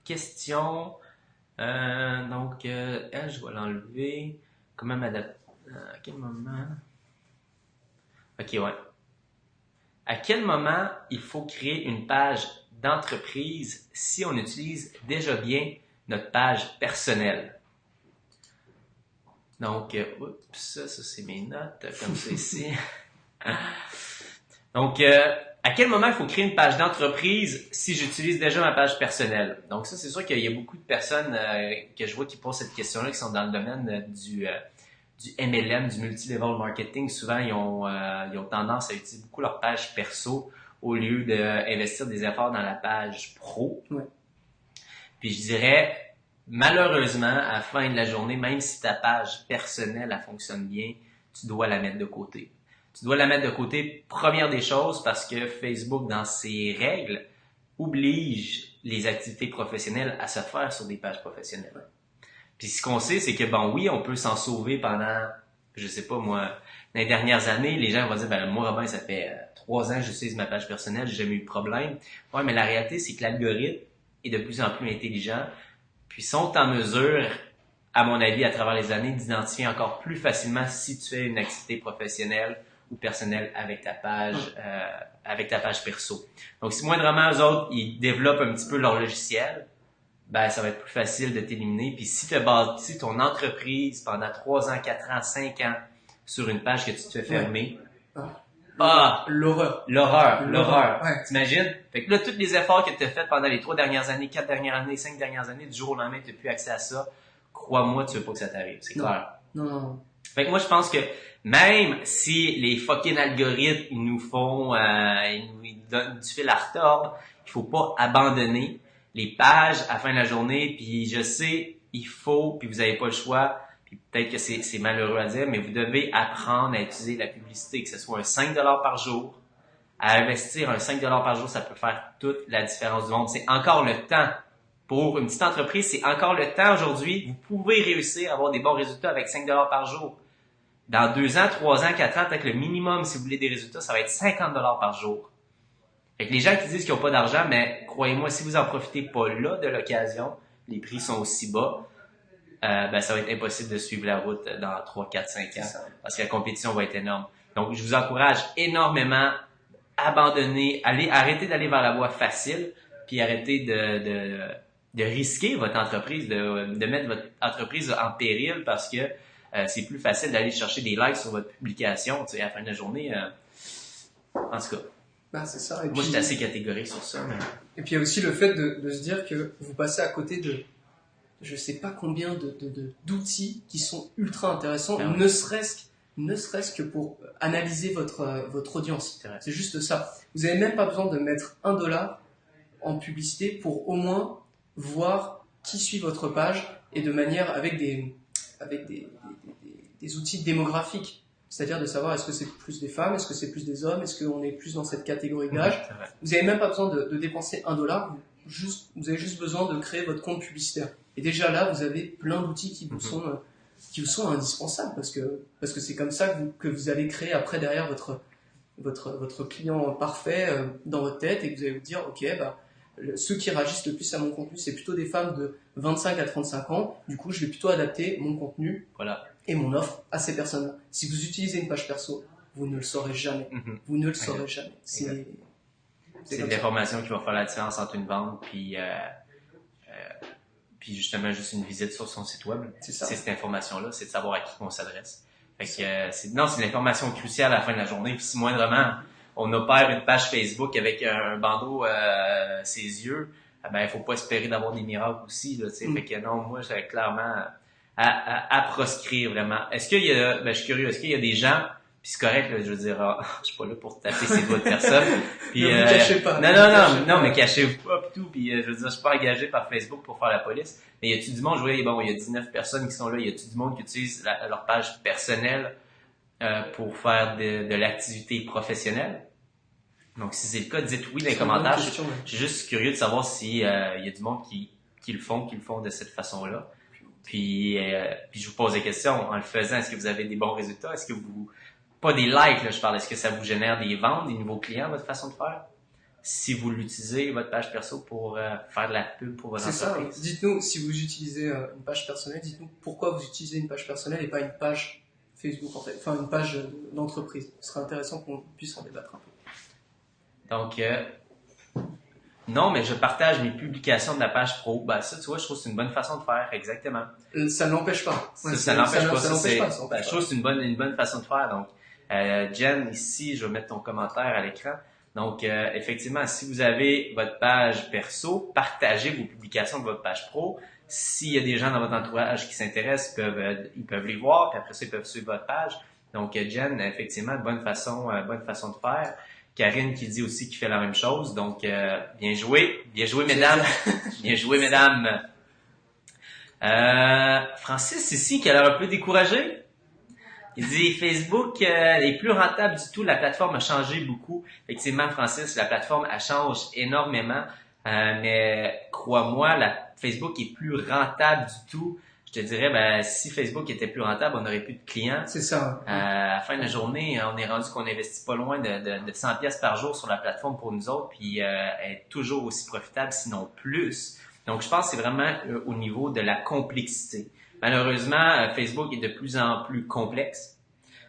question. Donc, elle, je vais l'enlever. Comment m'adapter? À quel moment? Ok, ouais. À quel moment il faut créer une page d'entreprise si on utilise déjà bien notre page personnelle? Donc, oups, ça c'est mes notes, comme ça ici. Donc, à quel moment il faut créer une page d'entreprise si j'utilise déjà ma page personnelle? Donc ça, c'est sûr qu'il y a beaucoup de personnes que je vois qui posent cette question-là, qui sont dans le domaine du MLM, du multi-level marketing. Souvent, ils ont tendance à utiliser beaucoup leur page perso au lieu d'investir des efforts dans la page pro. Ouais. Puis je dirais, malheureusement, à la fin de la journée, même si ta page personnelle, elle fonctionne bien, tu dois la mettre de côté. Tu dois la mettre de côté, première des choses, parce que Facebook, dans ses règles, oblige les activités professionnelles à se faire sur des pages professionnelles. Puis ce qu'on sait, c'est que, bon, oui, on peut s'en sauver pendant, je sais pas moi, dans les dernières années, les gens vont dire, ben moi, Robin, ça fait 3 ans que j'utilise ma page personnelle, j'ai jamais eu de problème. Ouais, mais la réalité, c'est que l'algorithme est de plus en plus intelligent, puis sont en mesure, à mon avis, à travers les années, d'identifier encore plus facilement si tu fais une activité professionnelle ou personnelle avec ta page perso. Donc, si moindrement, eux autres, ils développent un petit peu leur logiciel, ben, ça va être plus facile de t'éliminer. Puis si tu as bâti ton entreprise pendant 3 ans, 4 ans, 5 ans sur une page que tu te fais fermer, l'horreur. Ouais. T'imagines? Fait que là, tous les efforts que tu as faits pendant les 3 dernières années, 4 dernières années, 5 dernières années, du jour au lendemain, tu n'as plus accès à ça, crois-moi, tu veux pas que ça t'arrive. C'est clair. Non. Fait que moi, je pense que Même si les fucking algorithmes ils nous font, ils donnent du fil à retordre, il faut pas abandonner les pages à la fin de la journée. Puis je sais, il faut, puis vous avez pas le choix. Puis peut-être que c'est malheureux à dire, mais vous devez apprendre à utiliser la publicité, que ce soit un 5$ par jour. À investir un 5$ par jour, ça peut faire toute la différence du monde. C'est encore le temps. Pour une petite entreprise, c'est encore le temps aujourd'hui. Vous pouvez réussir à avoir des bons résultats avec 5$ par jour. Dans 2 ans, 3 ans, 4 ans, peut-être le minimum, si vous voulez des résultats, ça va être 50$ par jour. Fait que les gens qui disent qu'ils n'ont pas d'argent, mais croyez-moi, si vous en profitez pas là de l'occasion, les prix sont aussi bas, ça va être impossible de suivre la route dans 3, 4, 5 ans parce que la compétition va être énorme. Donc, je vous encourage énormément à abandonner, arrêtez d'aller vers la voie facile, puis arrêtez de risquer votre entreprise, de mettre votre entreprise en péril parce que c'est plus facile d'aller chercher des likes sur votre publication, tu sais, à la fin de la journée. En tout cas. Ben, c'est ça. Moi, j'étais assez catégorique sur ça. Mais... Et puis il y a aussi le fait de se dire que vous passez à côté de je sais pas combien d'outils qui sont ultra intéressants, Ah ouais. ne serait-ce que pour analyser votre audience. C'est juste ça. Vous avez même pas besoin de mettre $1 en publicité pour au moins voir qui suit votre page et de manière avec des outils démographiques. C'est-à-dire de savoir est-ce que c'est plus des femmes, est-ce que c'est plus des hommes, est-ce qu'on est plus dans cette catégorie d'âge. Vous n'avez même pas besoin de dépenser $1, vous avez juste besoin de créer votre compte publicitaire. Et déjà là, vous avez plein d'outils qui vous sont indispensables parce que c'est comme ça que vous allez créer après derrière votre client parfait dans votre tête et que vous allez vous dire ok ceux qui réagissent le plus à mon contenu c'est plutôt des femmes de 25 à 35 ans. Du coup, je vais plutôt adapter mon contenu et mon offre à ces personnes-là. Si vous utilisez une page perso, vous ne le saurez jamais. Vous ne le saurez jamais. C'est de l'information qui va faire la différence entre une vente puis justement juste une visite sur son site web. C'est cette information-là, c'est de savoir à qui on s'adresse. Fait que c'est de l'information cruciale à la fin de la journée. Puis si moindrement on opère une page Facebook avec un bandeau ses yeux, il faut pas espérer d'avoir des miracles aussi. Là, Fait que non, moi j'avais clairement à proscrire vraiment. Est-ce qu'il y a, je suis curieux, est-ce qu'il y a des gens, puis c'est correct, là, je veux dire, je suis pas là pour taper ces doigts de personne. Puis, ne vous cachez pas. Non, mais cachez-vous pas pis tout. Puis je veux dire, je suis pas engagé par Facebook pour faire la police. Mais y a-tu du monde, je voyais, il y a 19 personnes qui sont là. Y a-tu du monde qui utilise leur page personnelle pour faire de l'activité professionnelle? Donc si c'est le cas, dites oui dans les commentaires. Je suis juste curieux de savoir si y a du monde qui le font de cette façon-là. Puis je vous pose des questions en le faisant. Est-ce que vous avez des bons résultats? Est-ce que pas des likes, là, je parle. Est-ce que ça vous génère des ventes, des nouveaux clients, votre façon de faire? Si vous l'utilisez, votre page perso, pour faire de la pub pour votre entreprise. C'est ça. Dites-nous, si vous utilisez une page personnelle, dites-nous pourquoi vous utilisez une page personnelle et pas une page Facebook, en fait. Enfin, une page d'entreprise. Ce serait intéressant qu'on puisse en débattre un peu. Donc, non, mais je partage mes publications de la page pro. Ça, tu vois, je trouve que c'est une bonne façon de faire, exactement. Ça ne l'empêche pas. Ça n'empêche pas. Je trouve que c'est une bonne façon de faire. Donc, Jen, ici, je vais mettre ton commentaire à l'écran. Donc, effectivement, si vous avez votre page perso, partagez vos publications de votre page pro. S'il y a des gens dans votre entourage qui s'intéressent, ils peuvent les voir, puis après ça, ils peuvent suivre votre page. Donc, Jen, effectivement, bonne façon de faire. Karine qui dit aussi qu'il fait la même chose. Donc, bien joué, mesdames. Bien joué, mesdames. Francis ici, qui a l'air un peu découragé. Il dit Facebook est plus rentable du tout. La plateforme a changé beaucoup. Effectivement, Francis, la plateforme elle change énormément. Mais crois-moi, Facebook est plus rentable du tout. Je te dirais, si Facebook était plus rentable, on n'aurait plus de clients. C'est ça. À la fin de la journée, on est rendu qu'on investit pas loin de 100$ par jour sur la plateforme pour nous autres, puis elle est toujours aussi profitable, sinon plus. Donc, je pense que c'est vraiment au niveau de la complexité. Malheureusement, Facebook est de plus en plus complexe.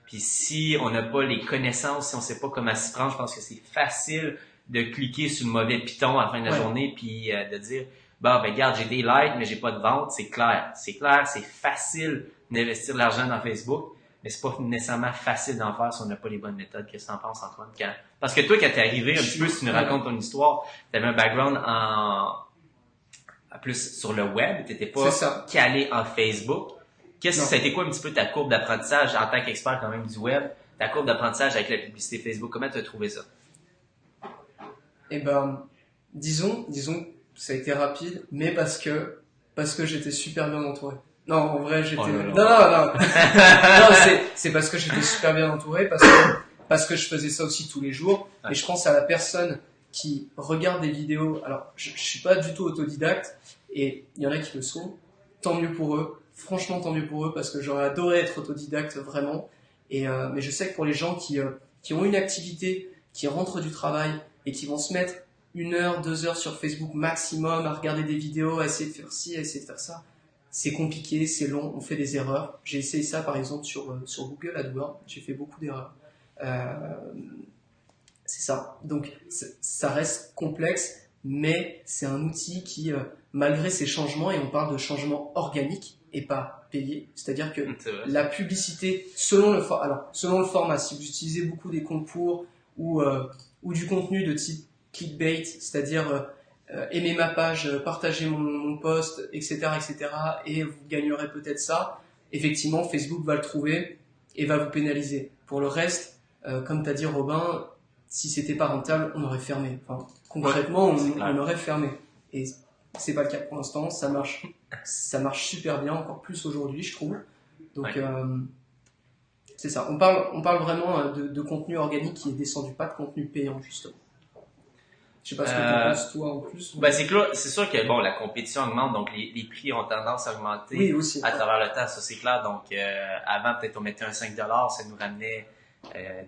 Puis si on n'a pas les connaissances, si on sait pas comment s'y prendre, je pense que c'est facile de cliquer sur le mauvais piton à la fin de la journée, puis de dire regarde, j'ai des likes, mais j'ai pas de vente. C'est clair, c'est facile d'investir de l'argent dans Facebook, mais c'est pas nécessairement facile d'en faire si on n'a pas les bonnes méthodes. Qu'est-ce que t'en penses, Antoine? Parce que toi, quand t'es arrivé un petit peu, si tu nous racontes ton histoire, t'avais un background en plus sur le web, t'étais pas calé en Facebook. Qu'est-ce que ça a été quoi un petit peu ta courbe d'apprentissage en tant qu'expert quand même du web, ta courbe d'apprentissage avec la publicité Facebook? Comment tu as trouvé ça? Eh ben, disons, ça a été rapide, mais parce que j'étais super bien entouré. Non, en vrai, j'étais, Oh là là. non. Non, c'est parce que j'étais super bien entouré, parce que je faisais ça aussi tous les jours. Ouais. Et je pense à la personne qui regarde des vidéos. Alors, je suis pas du tout autodidacte, et il y en a qui le sont. Tant mieux pour eux. Franchement, tant mieux pour eux, parce que j'aurais adoré être autodidacte, vraiment. Mais je sais que pour les gens qui ont une activité, qui rentrent du travail, et qui vont se mettre 1 heure, 2 heures sur Facebook maximum à regarder des vidéos, à essayer de faire ci, à essayer de faire ça. C'est compliqué, c'est long, on fait des erreurs. J'ai essayé ça par exemple sur Google AdWords, j'ai fait beaucoup d'erreurs. Euh, c'est ça. Donc ça reste complexe, mais c'est un outil qui, malgré ces changements, et on parle de changements organiques et pas payés, c'est-à-dire que la publicité, selon le format, si vous utilisez beaucoup des comptes pour ou du contenu de type clickbait, c'est-à-dire aimez ma page, partagez mon post, etc., et vous gagnerez peut-être ça. Effectivement, Facebook va le trouver et va vous pénaliser. Pour le reste, comme t'as dit Robin, si c'était pas rentable, on aurait fermé. Enfin, concrètement, on aurait fermé. Et c'est pas le cas pour l'instant. Ça marche super bien, encore plus aujourd'hui, je trouve. Donc c'est ça. On parle vraiment de contenu organique qui est descendu, pas de contenu payant justement. Je sais pas ce que tu penses toi en plus. Ben c'est sûr que bon, la compétition augmente, donc les prix ont tendance à augmenter aussi, à travers le temps, ça c'est clair. Donc avant peut-être on mettait un 5$, ça nous ramenait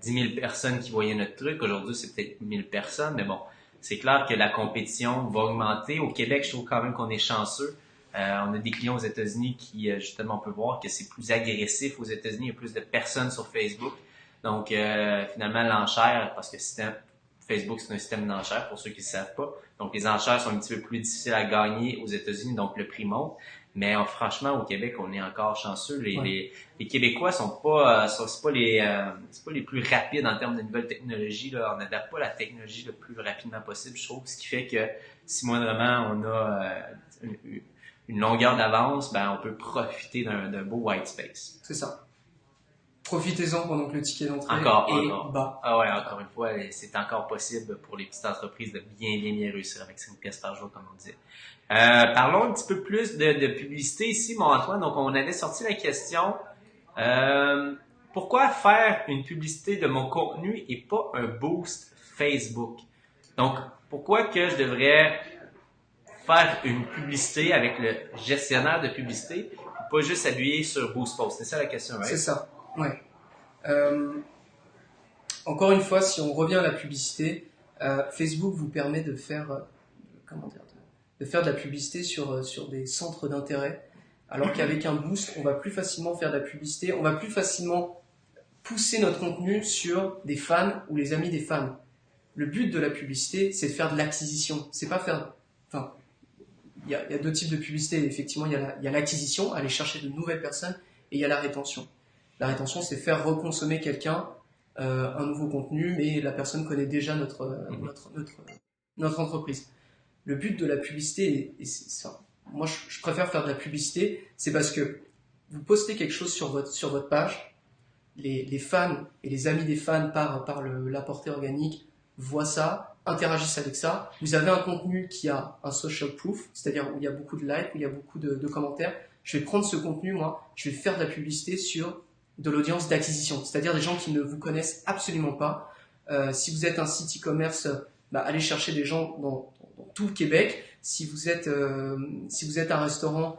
10 000 personnes qui voyaient notre truc. Aujourd'hui c'est peut-être 1000 personnes, mais bon, c'est clair que la compétition va augmenter. Au Québec, je trouve quand même qu'on est chanceux. On a des clients aux États-Unis qui justement on peut voir que c'est plus agressif aux États-Unis, il y a plus de personnes sur Facebook. Donc finalement l'enchère, parce que Facebook, c'est un système d'enchères pour ceux qui ne savent pas. Donc, les enchères sont un petit peu plus difficiles à gagner aux États-Unis, donc le prix monte. Mais franchement, au Québec, on est encore chanceux. Les Québécois sont pas, c'est pas les plus rapides en termes de nouvelles technologies. Là. On n'adapte pas la technologie le plus rapidement possible, je trouve. Ce qui fait que si moindrement on a une longueur d'avance, ben on peut profiter d'un beau white space. C'est ça. Profitez-en pendant que le ticket d'entrée est bas. Ah ouais, encore une fois, c'est encore possible pour les petites entreprises de bien réussir avec 5 pièces par jour, comme on disait. Parlons un petit peu plus de publicité ici, mon Antoine. Donc, on avait sorti la question, pourquoi faire une publicité de mon contenu et pas un boost Facebook? Donc, pourquoi que je devrais faire une publicité avec le gestionnaire de publicité et pas juste appuyer sur Boost Post? C'est ça la question, right? C'est ça. Ouais. Encore une fois, si on revient à la publicité, Facebook vous permet de faire, de faire de la publicité sur des centres d'intérêt, alors qu'avec un boost, on va plus facilement faire de la publicité, on va plus facilement pousser notre contenu sur des fans ou les amis des fans. Le but de la publicité, c'est de faire de l'acquisition. C'est pas faire, enfin, il y a deux types de publicité. Effectivement, il y a l'acquisition, aller chercher de nouvelles personnes, et il y a la rétention. La rétention, c'est faire reconsommer quelqu'un un nouveau contenu, mais la personne connaît déjà notre entreprise. Le but de la publicité, et c'est ça. Moi, je préfère faire de la publicité, c'est parce que vous postez quelque chose sur votre page, les fans et les amis des fans par la portée organique voient ça, interagissent avec ça. Vous avez un contenu qui a un social proof, c'est-à-dire où il y a beaucoup de likes, où il y a beaucoup de commentaires. Je vais prendre ce contenu, moi, je vais faire de la publicité sur de l'audience d'acquisition, c'est-à-dire des gens qui ne vous connaissent absolument pas. Si vous êtes un site e-commerce, allez chercher des gens dans tout le Québec. Si vous êtes un restaurant,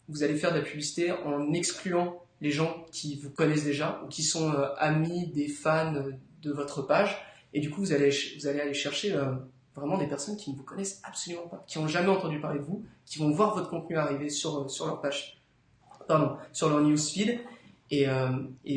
vous allez faire de la publicité en excluant les gens qui vous connaissent déjà ou qui sont amis des fans de votre page. Et du coup, vous allez aller chercher vraiment des personnes qui ne vous connaissent absolument pas, qui n'ont jamais entendu parler de vous, qui vont voir votre contenu arriver sur leur page, sur leur newsfeed. Et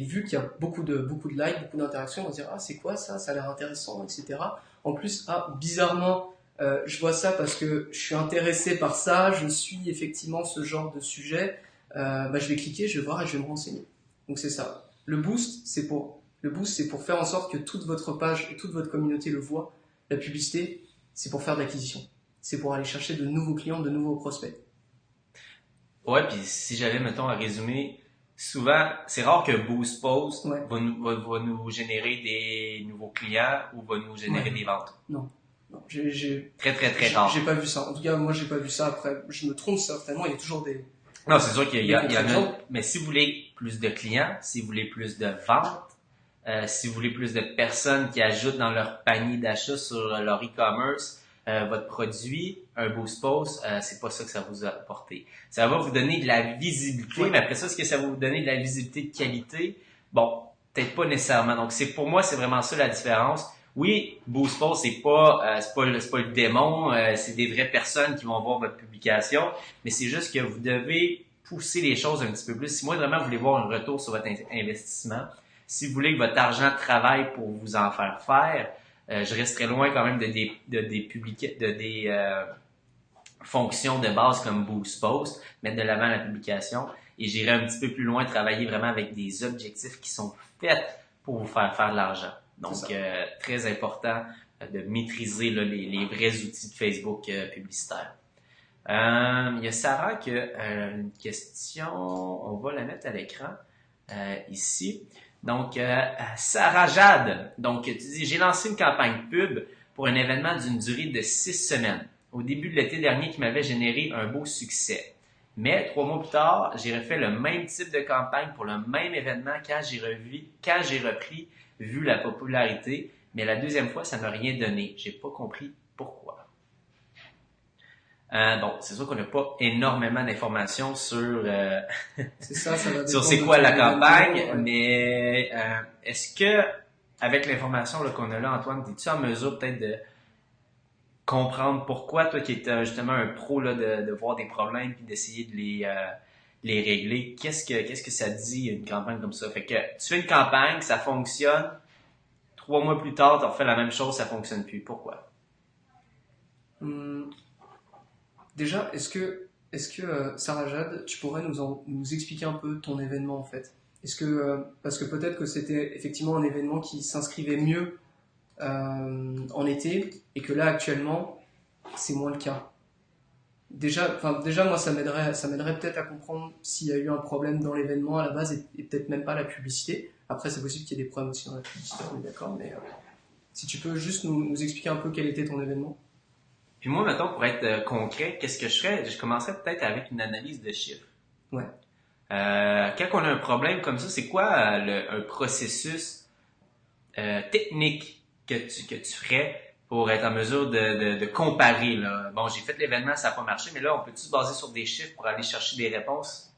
vu qu'il y a beaucoup de likes, beaucoup d'interactions, on va dire « Ah, c'est quoi ça? Ça a l'air intéressant, etc. » En plus, bizarrement, je vois ça parce que je suis intéressé par ça, je suis effectivement ce genre de sujet. Je vais cliquer, je vais voir et je vais me renseigner. Donc c'est ça. Le boost, c'est pour faire en sorte que toute votre page et toute votre communauté le voit. La publicité, c'est pour faire de l'acquisition. C'est pour aller chercher de nouveaux clients, de nouveaux prospects. Ouais, puis si j'avais, mettons, à résumer, souvent, c'est rare que Boost Post Ouais. va nous générer des nouveaux clients ou va nous générer Ouais. des ventes. Non. Non, j'ai Très, très, très rare. pas vu ça. En tout cas, moi, j'ai pas vu ça. Après, je me trompe certainement. Il y a toujours des. Non, c'est sûr qu'il y en a. contre-exemples. Mais si vous voulez plus de clients, si vous voulez plus de ventes, si vous voulez plus de personnes qui ajoutent dans leur panier d'achat sur leur e-commerce votre produit, un Boost Post, c'est pas ça que ça vous a apporté. Ça va vous donner de la visibilité, mais après ça, est-ce que ça va vous donner de la visibilité de qualité? Bon, peut-être pas nécessairement. Donc, pour moi, c'est vraiment ça la différence. Oui, Boost Post, c'est pas le démon, c'est des vraies personnes qui vont voir votre publication, mais c'est juste que vous devez pousser les choses un petit peu plus. Si moi, vraiment, vous voulez voir un retour sur votre investissement, si vous voulez que votre argent travaille pour vous en faire, je resterai loin quand même de des fonctions de base comme Boost Post, mettre de l'avant la publication, et j'irai un petit peu plus loin, travailler vraiment avec des objectifs qui sont faits pour vous faire de l'argent. Donc, très important de maîtriser là, les vrais outils de Facebook publicitaire. Il y a Sarah qui a une question, on va la mettre à l'écran ici. Donc, Sarah Jade, donc tu dis, j'ai lancé une campagne pub pour un événement d'une durée de 6 semaines, au début de l'été dernier qui m'avait généré un beau succès. Mais 3 mois plus tard, j'ai refait le même type de campagne pour le même événement quand j'ai repris, vu la popularité, mais la deuxième fois, ça m'a rien donné. J'ai pas compris pourquoi. Bon, c'est sûr qu'on n'a pas énormément d'informations sur ça va sur c'est quoi la campagne, mais est-ce que avec l'information là, qu'on a là, Antoine, es-tu en mesure peut-être de comprendre pourquoi toi qui es justement un pro là, de voir des problèmes puis d'essayer de les régler, qu'est-ce que ça dit une campagne comme ça? Fait que tu fais une campagne, ça fonctionne, 3 mois plus tard, tu refais la même chose, ça fonctionne plus. Pourquoi? Déjà, est-ce que Sarah Jade, tu pourrais nous expliquer un peu ton événement en fait? Est-ce que parce que peut-être que c'était effectivement un événement qui s'inscrivait mieux en été et que là actuellement c'est moins le cas. Déjà moi ça m'aiderait peut-être à comprendre s'il y a eu un problème dans l'événement à la base et peut-être même pas la publicité. Après c'est possible qu'il y ait des problèmes aussi dans la publicité, on est d'accord, mais si tu peux juste nous expliquer un peu quel était ton événement. Puis moi, mettons, pour être concret, qu'est-ce que je ferais? Je commencerais peut-être avec une analyse de chiffres. Ouais. Quand on a un problème comme ça, c'est quoi un processus technique que tu ferais pour être en mesure de comparer, là? Bon, j'ai fait l'événement, ça n'a pas marché, mais là, on peut-tu se baser sur des chiffres pour aller chercher des réponses?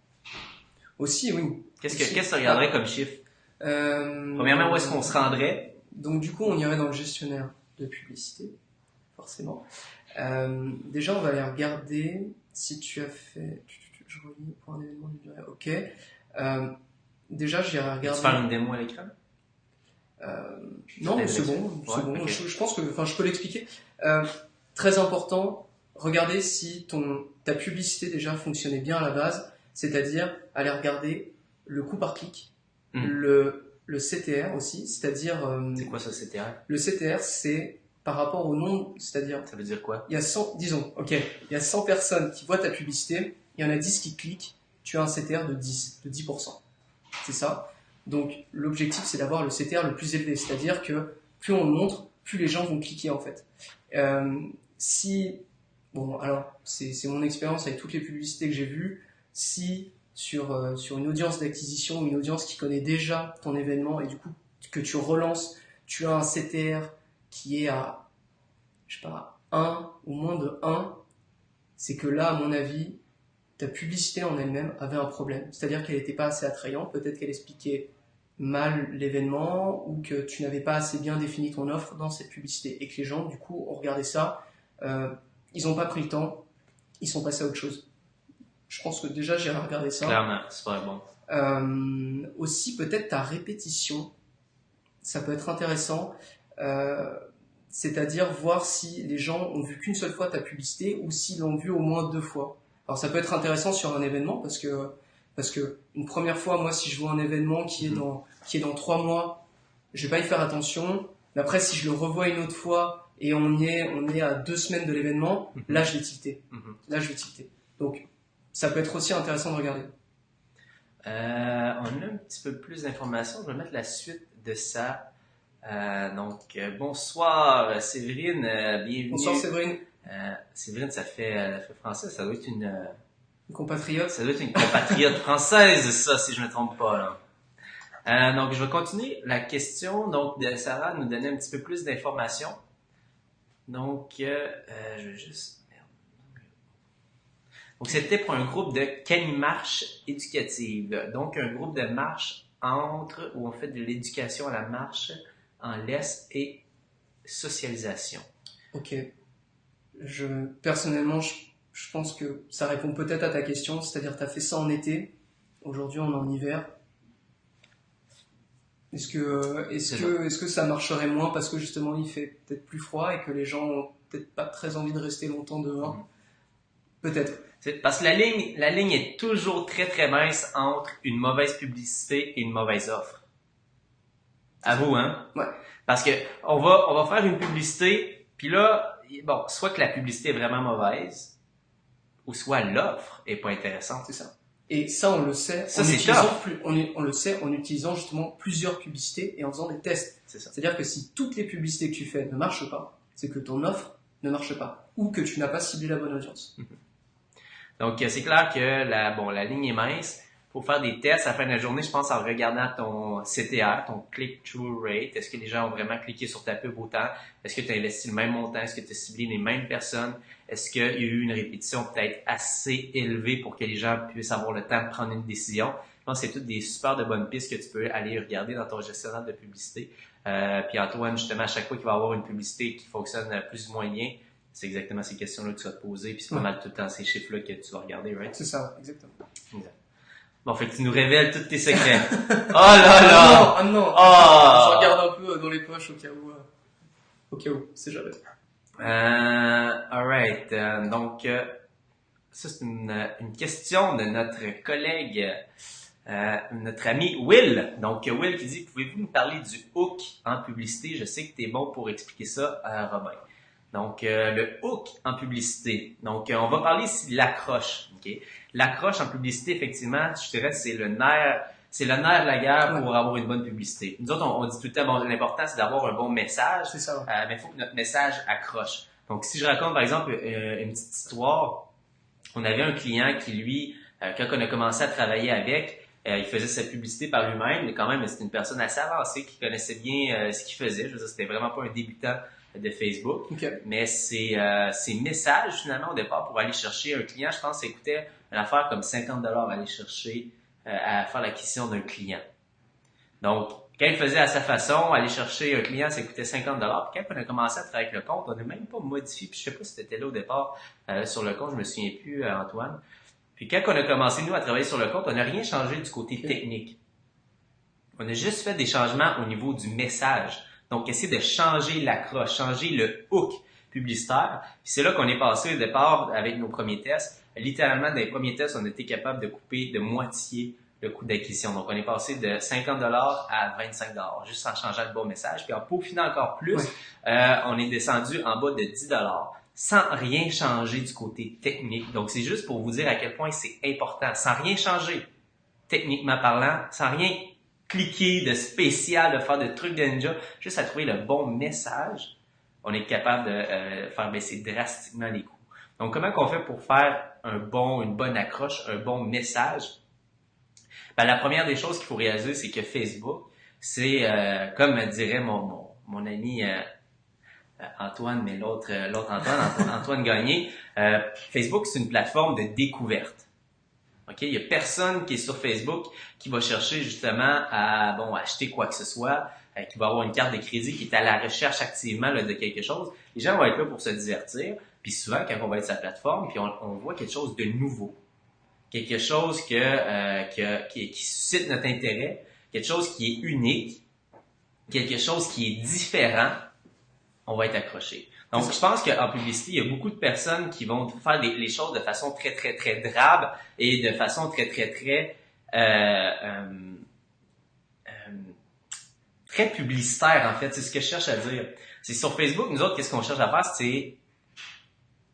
Aussi, oui. Qu'est-ce que tu regarderais comme chiffre? Premièrement, où est-ce qu'on se rendrait? Donc, du coup, on irait dans le gestionnaire de publicité, forcément. Déjà, on va aller regarder si tu as fait. Je relis pour un événement de durée. Ok. Déjà, j'irai regarder. Tu faire une démo à l'écran? Non, c'est bon. C'est bon. Okay. Je pense que, je peux l'expliquer. Très important. Regardez si ta publicité déjà fonctionnait bien à la base, c'est-à-dire aller regarder le coût par clic, le CTR aussi, c'est-à-dire. C'est quoi ça, CTR? Le CTR, c'est par rapport au nombre, c'est-à-dire... Ça veut dire quoi? Il y a 100, disons, ok, il y a 100 personnes qui voient ta publicité, il y en a 10 qui cliquent, tu as un CTR de 10%. C'est ça. Donc, l'objectif, c'est d'avoir le CTR le plus élevé, c'est-à-dire que plus on le montre, plus les gens vont cliquer, en fait. Bon, alors, c'est mon expérience avec toutes les publicités que j'ai vues, si sur une audience d'acquisition, une audience qui connaît déjà ton événement, et du coup, que tu relances, tu as un CTR qui est à, je sais pas, 1 ou moins de 1, c'est que là, à mon avis, ta publicité en elle-même avait un problème. C'est-à-dire qu'elle n'était pas assez attrayante, peut-être qu'elle expliquait mal l'événement, ou que tu n'avais pas assez bien défini ton offre dans cette publicité. Et que les gens, du coup, ont regardé ça, ils n'ont pas pris le temps, ils sont passés à autre chose. Je pense que déjà, j'irai regarder ça. Clairement, c'est pas bon. Aussi, peut-être ta répétition, ça peut être intéressant. C'est-à-dire voir si les gens ont vu qu'une seule fois ta publicité ou s'ils l'ont vu au moins 2 fois. Alors ça peut être intéressant sur un événement parce que une première fois, moi si je vois un événement qui est dans 3 mois, je vais pas y faire attention. Mais après si je le revois une autre fois et on est à 2 semaines de l'événement, là je vais tilter. Là je vais tilter. Donc ça peut être aussi intéressant de regarder. On a un petit peu plus d'informations. Je vais mettre la suite de ça. Bonsoir Séverine, bienvenue. Bonsoir Séverine. Séverine, ça fait français, ça doit être une compatriote. Ça doit être une compatriote française, ça, si je ne me trompe pas, là. Donc, je vais continuer la question. Donc, de Sarah nous donner un petit peu plus d'informations. Donc, je vais juste... Donc, c'était pour un groupe de canimarche éducative. Donc, un groupe de marche où on fait de l'éducation à la marche en laisse et socialisation. Ok. Personnellement, je pense que ça répond peut-être à ta question, c'est-à-dire tu as fait ça en été, aujourd'hui on est en hiver. Est-ce que ça marcherait moins parce que justement il fait peut-être plus froid et que les gens ont peut-être pas très envie de rester longtemps dehors? Peut-être. Parce que la ligne est toujours très très mince entre une mauvaise publicité et une mauvaise offre. À vous, hein? Ouais. Parce que on va faire une publicité, puis là, bon, soit que la publicité est vraiment mauvaise, ou soit l'offre est pas intéressante. C'est ça. Et ça, on le sait. Ça, on le sait en utilisant justement plusieurs publicités et en faisant des tests. C'est ça. C'est-à-dire que si toutes les publicités que tu fais ne marchent pas, c'est que ton offre ne marche pas ou que tu n'as pas ciblé la bonne audience. Donc, c'est clair que la ligne est mince. Pour faire des tests à la fin de la journée, je pense en regardant ton CTR, ton click-through rate. Est-ce que les gens ont vraiment cliqué sur ta pub autant? Est-ce que tu as investi le même montant? Est-ce que tu as ciblé les mêmes personnes? Est-ce qu'il y a eu une répétition peut-être assez élevée pour que les gens puissent avoir le temps de prendre une décision? Je pense que c'est toutes des super de bonnes pistes que tu peux aller regarder dans ton gestionnaire de publicité. Puis Antoine, justement, à chaque fois qu'il va y avoir une publicité qui fonctionne plus ou moins bien, c'est exactement ces questions-là que tu vas te poser, puis c'est pas mal tout le temps ces chiffres-là que tu vas regarder, right? C'est ça, exactement. Exact. Bon, fait que tu nous révèles tous tes secrets. Oh là là! Ah non! Oh! Je regarde un peu dans les poches au cas où, c'est jamais. Alright. Donc, ça c'est une question de notre collègue, notre ami Will. Donc, Will qui dit, pouvez-vous nous parler du hook en publicité? Je sais que tu es bon pour expliquer ça à Robin. Donc, le hook en publicité. Donc, on va parler ici de l'accroche. Okay? L'accroche en publicité, effectivement, je dirais, c'est le nerf de la guerre pour avoir une bonne publicité. Nous autres, on dit tout le temps, bon, l'important, c'est d'avoir un bon message. C'est ça. Mais il faut que notre message accroche. Donc, si je raconte, par exemple, une petite histoire, on avait un client qui, lui, quand on a commencé à travailler avec, il faisait sa publicité par lui-même, mais quand même, c'était une personne assez avancée qui connaissait bien ce qu'il faisait. Je veux dire, c'était vraiment pas un débutant de Facebook. Okay. Mais ses messages, finalement, au départ, pour aller chercher un client, je pense que ça coûtait une affaire comme 50$ à aller chercher, à faire l'acquisition d'un client. Donc, quand il faisait à sa façon, aller chercher un client, ça coûtait 50$. Puis quand on a commencé à travailler avec le compte, on n'a même pas modifié. Puis je sais pas si c'était là au départ sur le compte, je me souviens plus, Antoine. Puis quand on a commencé, nous, à travailler sur le compte, on n'a rien changé du côté technique. On a juste fait des changements au niveau du message. Donc, essayer de changer l'accroche, changer le hook publicitaire. Puis c'est là qu'on est passé au départ avec nos premiers tests. Littéralement, dans les premiers tests, on était capable de couper de moitié le coût d'acquisition. Donc, on est passé de 50$ à 25$, juste en changeant le bon message. Puis en peaufinant encore plus, on est descendu en bas de 10$, sans rien changer du côté technique. Donc, c'est juste pour vous dire à quel point c'est important. Sans rien changer, techniquement parlant, sans rien cliquer de spécial, de faire de trucs de ninja, juste à trouver le bon message, on est capable de faire baisser drastiquement les coûts. Donc, comment qu'on fait pour faire une bonne accroche, un bon message? Ben, la première des choses qu'il faut réaliser, c'est que Facebook, c'est, comme dirait mon ami Antoine, mais l'autre Antoine Gagné, Facebook, c'est une plateforme de découverte. Okay? Il y a personne qui est sur Facebook qui va chercher justement à acheter quoi que ce soit, qui va avoir une carte de crédit, qui est à la recherche activement là, de quelque chose. Les gens vont être là pour se divertir. Puis souvent, quand on va être sur la plateforme, puis on voit quelque chose de nouveau, quelque chose qui suscite notre intérêt, quelque chose qui est unique, quelque chose qui est différent, on va être accroché. Donc, je pense qu'en publicité, il y a beaucoup de personnes qui vont faire les choses de façon très, très, très drabe et de façon très, très, très très publicitaire, en fait. C'est ce que je cherche à dire. C'est sur Facebook, nous autres, qu'est-ce qu'on cherche à faire? C'est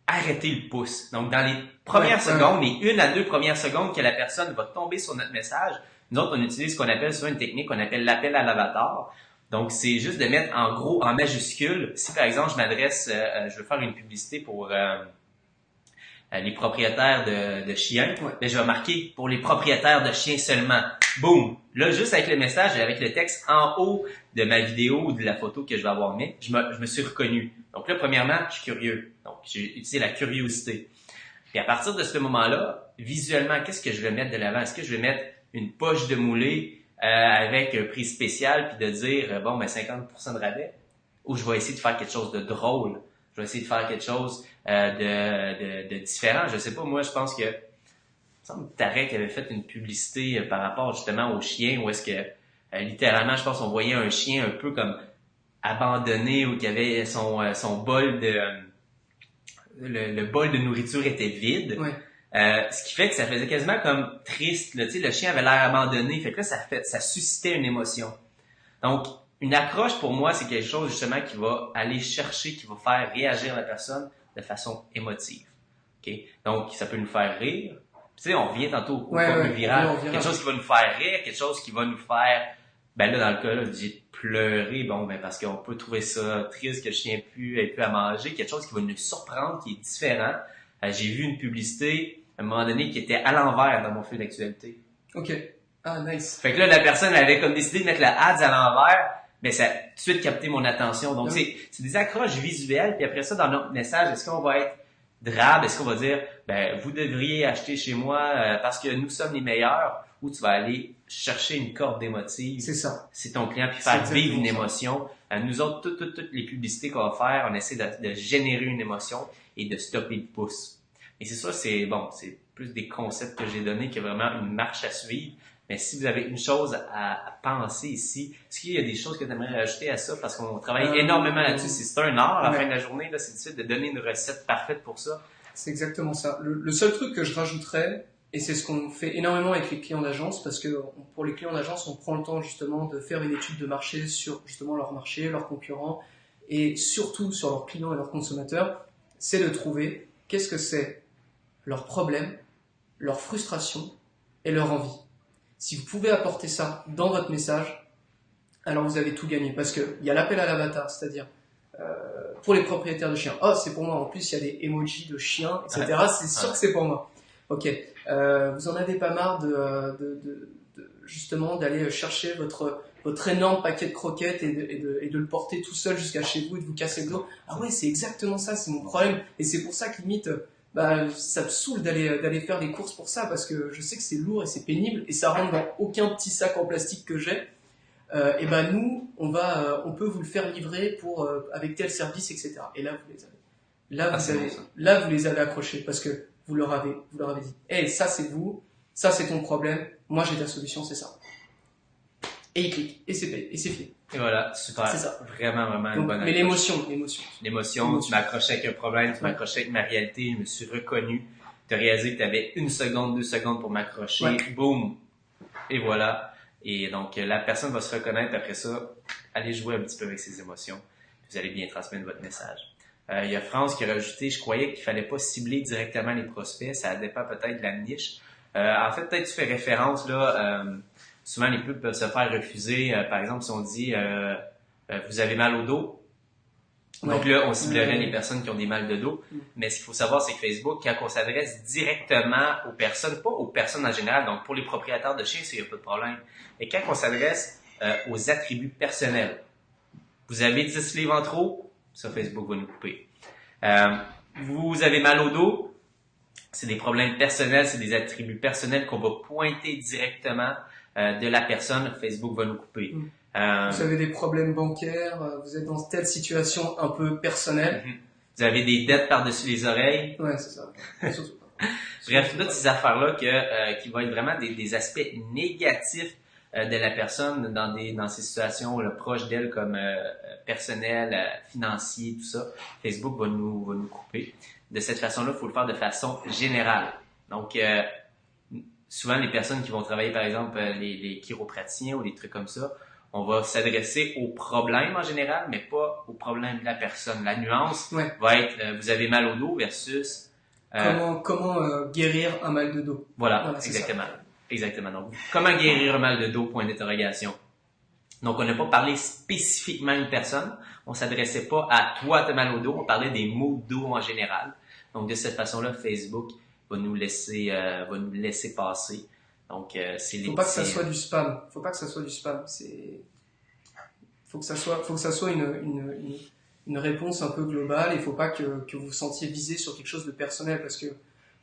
arrêter le pouce. Donc, dans les premières secondes, les 1 à 2 premières secondes que la personne va tomber sur notre message, nous autres, on utilise ce qu'on appelle souvent une technique qu'on appelle l'appel à l'avatar. Donc, c'est juste de mettre en gros, en majuscule. Si, par exemple, je veux faire une publicité pour les propriétaires de chiens, ben, je vais marquer pour les propriétaires de chiens seulement. Boum! Là, juste avec le message et avec le texte en haut de ma vidéo ou de la photo que je vais avoir mis, je me suis reconnu. Donc là, premièrement, je suis curieux. Donc, j'ai utilisé la curiosité. Puis à partir de ce moment-là, visuellement, qu'est-ce que je vais mettre de l'avant? Est-ce que je vais mettre une poche de moulée avec un prix spécial puis de dire, bon, ben 50% de rabais? Ou je vais essayer de faire quelque chose de drôle? Je vais essayer de faire quelque chose de différent. Je sais pas, moi, je pense que il me semble que Tarek avait fait une publicité par rapport justement aux chiens où est-ce que littéralement, je pense qu'on voyait un chien un peu comme abandonné ou qui avait son bol de le bol de nourriture était vide. Ce qui fait que ça faisait quasiment comme triste. Là, le chien avait l'air abandonné. Fait que là, ça suscitait une émotion. Donc, une accroche pour moi, c'est quelque chose justement qui va aller chercher, qui va faire réagir la personne de façon émotive. Okay? Donc, ça peut nous faire rire. Tu sais, on revient tantôt au contenu viral. Quelque chose qui va nous faire rire, quelque chose qui va nous faire, ben là, dans le cas, là, j'ai pleurer, bon, ben, parce qu'on peut trouver ça triste que le chien ait plus à manger, quelque chose qui va nous surprendre, qui est différent. J'ai vu une publicité, à un moment donné, qui était à l'envers dans mon fil d'actualité. OK. Ah, nice. Fait que là, la personne avait comme décidé de mettre le ads à l'envers, mais ça a tout de suite capté mon attention. Donc, c'est des accroches visuelles, puis après ça, dans notre message, est-ce qu'on va être drabe? Est-ce qu'on va dire, ben, vous devriez acheter chez moi parce que nous sommes les meilleurs, ou tu vas aller chercher une corde d'émotive. C'est ça. C'est ton client, puis faire vivre une émotion. Nous autres, toutes les publicités qu'on va faire, on essaie de générer une émotion et de stopper le pouce. Et c'est ça, c'est plus des concepts que j'ai donnés que vraiment une marche à suivre. Mais si vous avez une chose à penser ici, est-ce qu'il y a des choses que tu aimerais rajouter à ça? Parce qu'on travaille énormément là-dessus. C'est un art à la fin de la journée, là, c'est difficile de donner une recette parfaite pour ça. C'est exactement ça. Le seul truc que je rajouterais, et c'est ce qu'on fait énormément avec les clients d'agence, parce que pour les clients d'agence, on prend le temps justement de faire une étude de marché sur justement leur marché, leurs concurrents, et surtout sur leurs clients et leurs consommateurs, c'est de trouver qu'est-ce que c'est leur problème, leur frustration et leur envie. Si vous pouvez apporter ça dans votre message, alors vous avez tout gagné. Parce qu'il y a l'appel à l'avatar, c'est-à-dire pour les propriétaires de chiens. Oh, c'est pour moi. En plus, il y a des emojis de chiens, etc. C'est sûr que c'est pour moi. Ok. Vous en avez pas marre justement d'aller chercher votre énorme paquet de croquettes et de le porter tout seul jusqu'à chez vous et de vous casser le dos. Ah ouais, c'est exactement ça, c'est mon problème. Et c'est pour ça que limite, ça me saoule d'aller faire des courses pour ça, parce que je sais que c'est lourd et c'est pénible et ça rentre dans aucun petit sac en plastique que j'ai. Et nous, on peut vous le faire livrer avec tel service, etc. Et là, vous les avez. Là, vous les avez accrochés parce que vous leur avez dit, hey, ça c'est vous, ça c'est ton problème, moi j'ai ta solution, c'est ça. Et ils cliquent, et c'est payé, et c'est fini. Et voilà, super. C'est ça. Vraiment une bonne approche. Mais L'émotion, tu m'accrochais avec un problème, tu m'accrochais avec ma réalité, je me suis reconnu. Tu as réalisé que tu avais 1 seconde, 2 secondes pour m'accrocher, boum, et voilà. Et donc, la personne va se reconnaître après ça, allez jouer un petit peu avec ses émotions, vous allez bien transmettre votre message. Il y a France qui a rajouté, je croyais qu'il fallait pas cibler directement les prospects, ça dépend peut-être de la niche. En fait, peut-être tu fais référence là, souvent les pubs peuvent se faire refuser. Par exemple, si on dit vous avez mal au dos, donc là on ciblerait les personnes qui ont des mal de dos. Mais ce qu'il faut savoir, c'est que Facebook, quand on s'adresse directement aux personnes, pas aux personnes en général, donc pour les propriétaires de chiens, il n'y a pas de problème. Mais quand on s'adresse aux attributs personnels, vous avez 10 livres en trop, ça, Facebook va nous couper. Vous avez mal au dos, c'est des problèmes personnels, c'est des attributs personnels qu'on va pointer directement de la personne, Facebook va nous couper. Vous avez des problèmes bancaires, vous êtes dans telle situation un peu personnelle. Vous avez des dettes par-dessus les oreilles. Ouais, c'est ça. Bref, toutes ces affaires-là qui vont être vraiment des aspects négatifs de la personne dans ces situations là, proches d'elle comme personnel, financier, tout ça, Facebook va nous couper. De cette façon-là, il faut le faire de façon générale. Donc, souvent, les personnes qui vont travailler, par exemple, les chiropraticiens ou des trucs comme ça, On va s'adresser au problème en général, mais pas au problème de la personne. La nuance va être vous avez mal au dos versus comment guérir un mal de dos. Voilà, exactement. Exactement. Donc, comment guérir un mal de dos, point d'interrogation. Donc, on n'a pas parlé spécifiquement à une personne. On s'adressait pas à toi, t'as mal au dos. On parlait des maux de dos en général. Donc, de cette façon-là, Facebook va nous laisser passer. Donc, c'est Faut pas que ça soit du spam. Faut pas que ça soit du spam. Faut que ça soit une réponse un peu globale. Il faut pas que vous vous sentiez visé sur quelque chose de personnel, parce que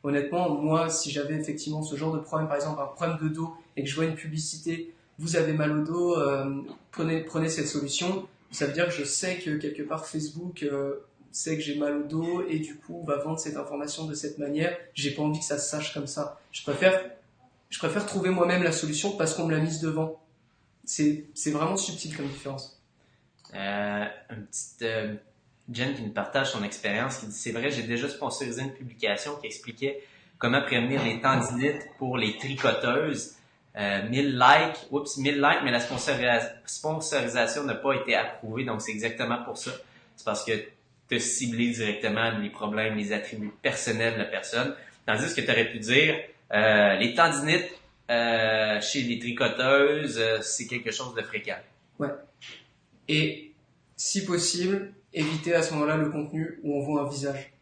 honnêtement, moi, si j'avais effectivement ce genre de problème, par exemple un problème de dos, et que je vois une publicité, vous avez mal au dos, prenez cette solution, ça veut dire que je sais que quelque part Facebook sait que j'ai mal au dos et du coup va vendre cette information de cette manière. J'ai pas envie que ça se sache comme ça. Je préfère trouver moi-même la solution parce qu'on me l'a mise devant. C'est vraiment subtil comme différence. Une petite Jen qui nous partage son expérience, qui dit c'est vrai, j'ai déjà sponsorisé une publication qui expliquait comment prévenir les tendinites pour les tricoteuses. 1000 likes, mais la sponsorisation n'a pas été approuvée, donc c'est exactement pour ça. C'est parce que tu as ciblé directement les problèmes, les attributs personnels de la personne. Tandis que tu aurais pu dire les tendinites chez les tricoteuses, c'est quelque chose de fréquent. Ouais. Et si possible, éviter à ce moment-là le contenu où on voit un visage.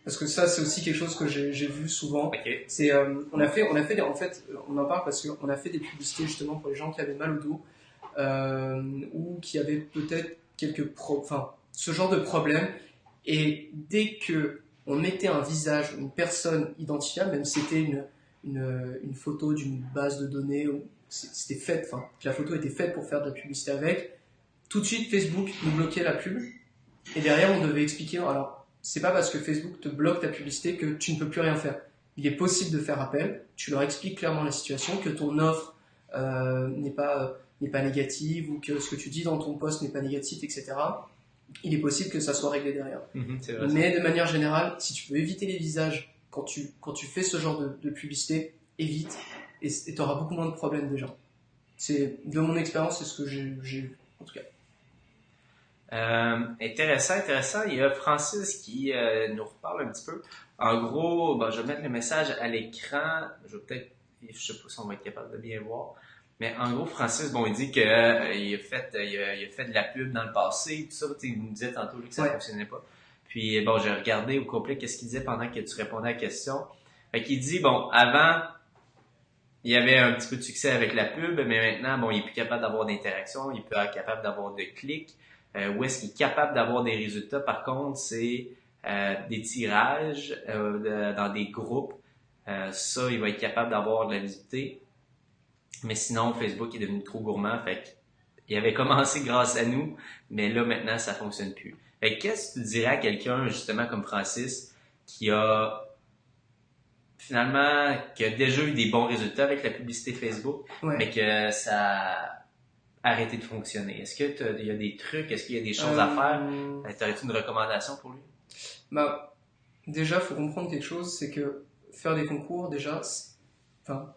Parce que ça, c'est aussi quelque chose que j'ai vu souvent. Okay. C'est, on en parle parce qu'on a fait des publicités justement pour les gens qui avaient mal au dos, ou qui avaient peut-être ce genre de problème. Et dès que on mettait un visage, une personne identifiable, même si c'était une photo d'une base de données, où c'était fait, enfin, la photo était faite pour faire de la publicité avec, tout de suite Facebook nous bloquait la pub. Et derrière, on devait expliquer, alors, c'est pas parce que Facebook te bloque ta publicité que tu ne peux plus rien faire. Il est possible de faire appel. Tu leur expliques clairement la situation, que ton offre n'est pas négative, ou que ce que tu dis dans ton post n'est pas négatif, etc. Il est possible que ça soit réglé derrière. C'est vrai, mais de manière générale, si tu peux éviter les visages quand tu fais ce genre de publicité, évite, et tu auras beaucoup moins de problèmes déjà. C'est de mon expérience, c'est ce que j'ai vu en tout cas. Intéressant. Il y a Francis qui nous reparle un petit peu. En gros, je vais mettre le message à l'écran. Je sais pas si on va être capable de bien voir. Mais en gros, Francis, il dit qu'il a fait de la pub dans le passé, tout ça. Il nous disait tantôt que ça fonctionnait pas. Puis j'ai regardé au complet qu'est-ce qu'il disait pendant que tu répondais à la question. Fait qu'il dit, avant, il y avait un petit peu de succès avec la pub, mais maintenant, il est plus capable d'avoir d'interaction, il est plus capable d'avoir de clics. Où est-ce qu'il est capable d'avoir des résultats, par contre, c'est des tirages dans des groupes. Ça, il va être capable d'avoir de la visibilité. Mais sinon, Facebook est devenu trop gourmand. Fait qu'il avait commencé grâce à nous, mais là, maintenant, ça fonctionne plus. Fait que qu'est-ce que tu dirais à quelqu'un, justement, comme Francis, qui a déjà eu des bons résultats avec la publicité Facebook, mais que ça a arrêté de fonctionner? Est-ce qu'il y a des trucs? Est-ce qu'il y a des choses à faire? T'aurais-tu une recommandation pour lui? Déjà, il faut comprendre quelque chose, c'est que faire des concours, déjà,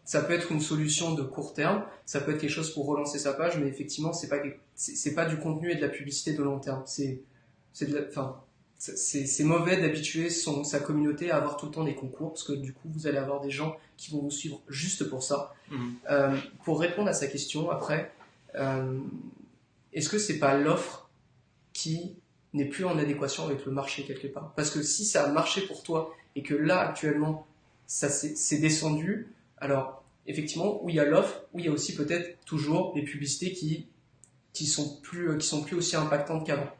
ça peut être une solution de court terme, ça peut être quelque chose pour relancer sa page, mais effectivement, c'est pas du contenu et de la publicité de long terme. C'est mauvais d'habituer sa communauté à avoir tout le temps des concours, parce que du coup, vous allez avoir des gens qui vont vous suivre juste pour ça. Pour répondre à sa question, après, est-ce que c'est pas l'offre qui n'est plus en adéquation avec le marché quelque part? Parce que si ça a marché pour toi et que là actuellement ça c'est descendu, alors effectivement où il y a l'offre, où il y a aussi peut-être toujours des publicités qui sont plus aussi impactantes qu'avant.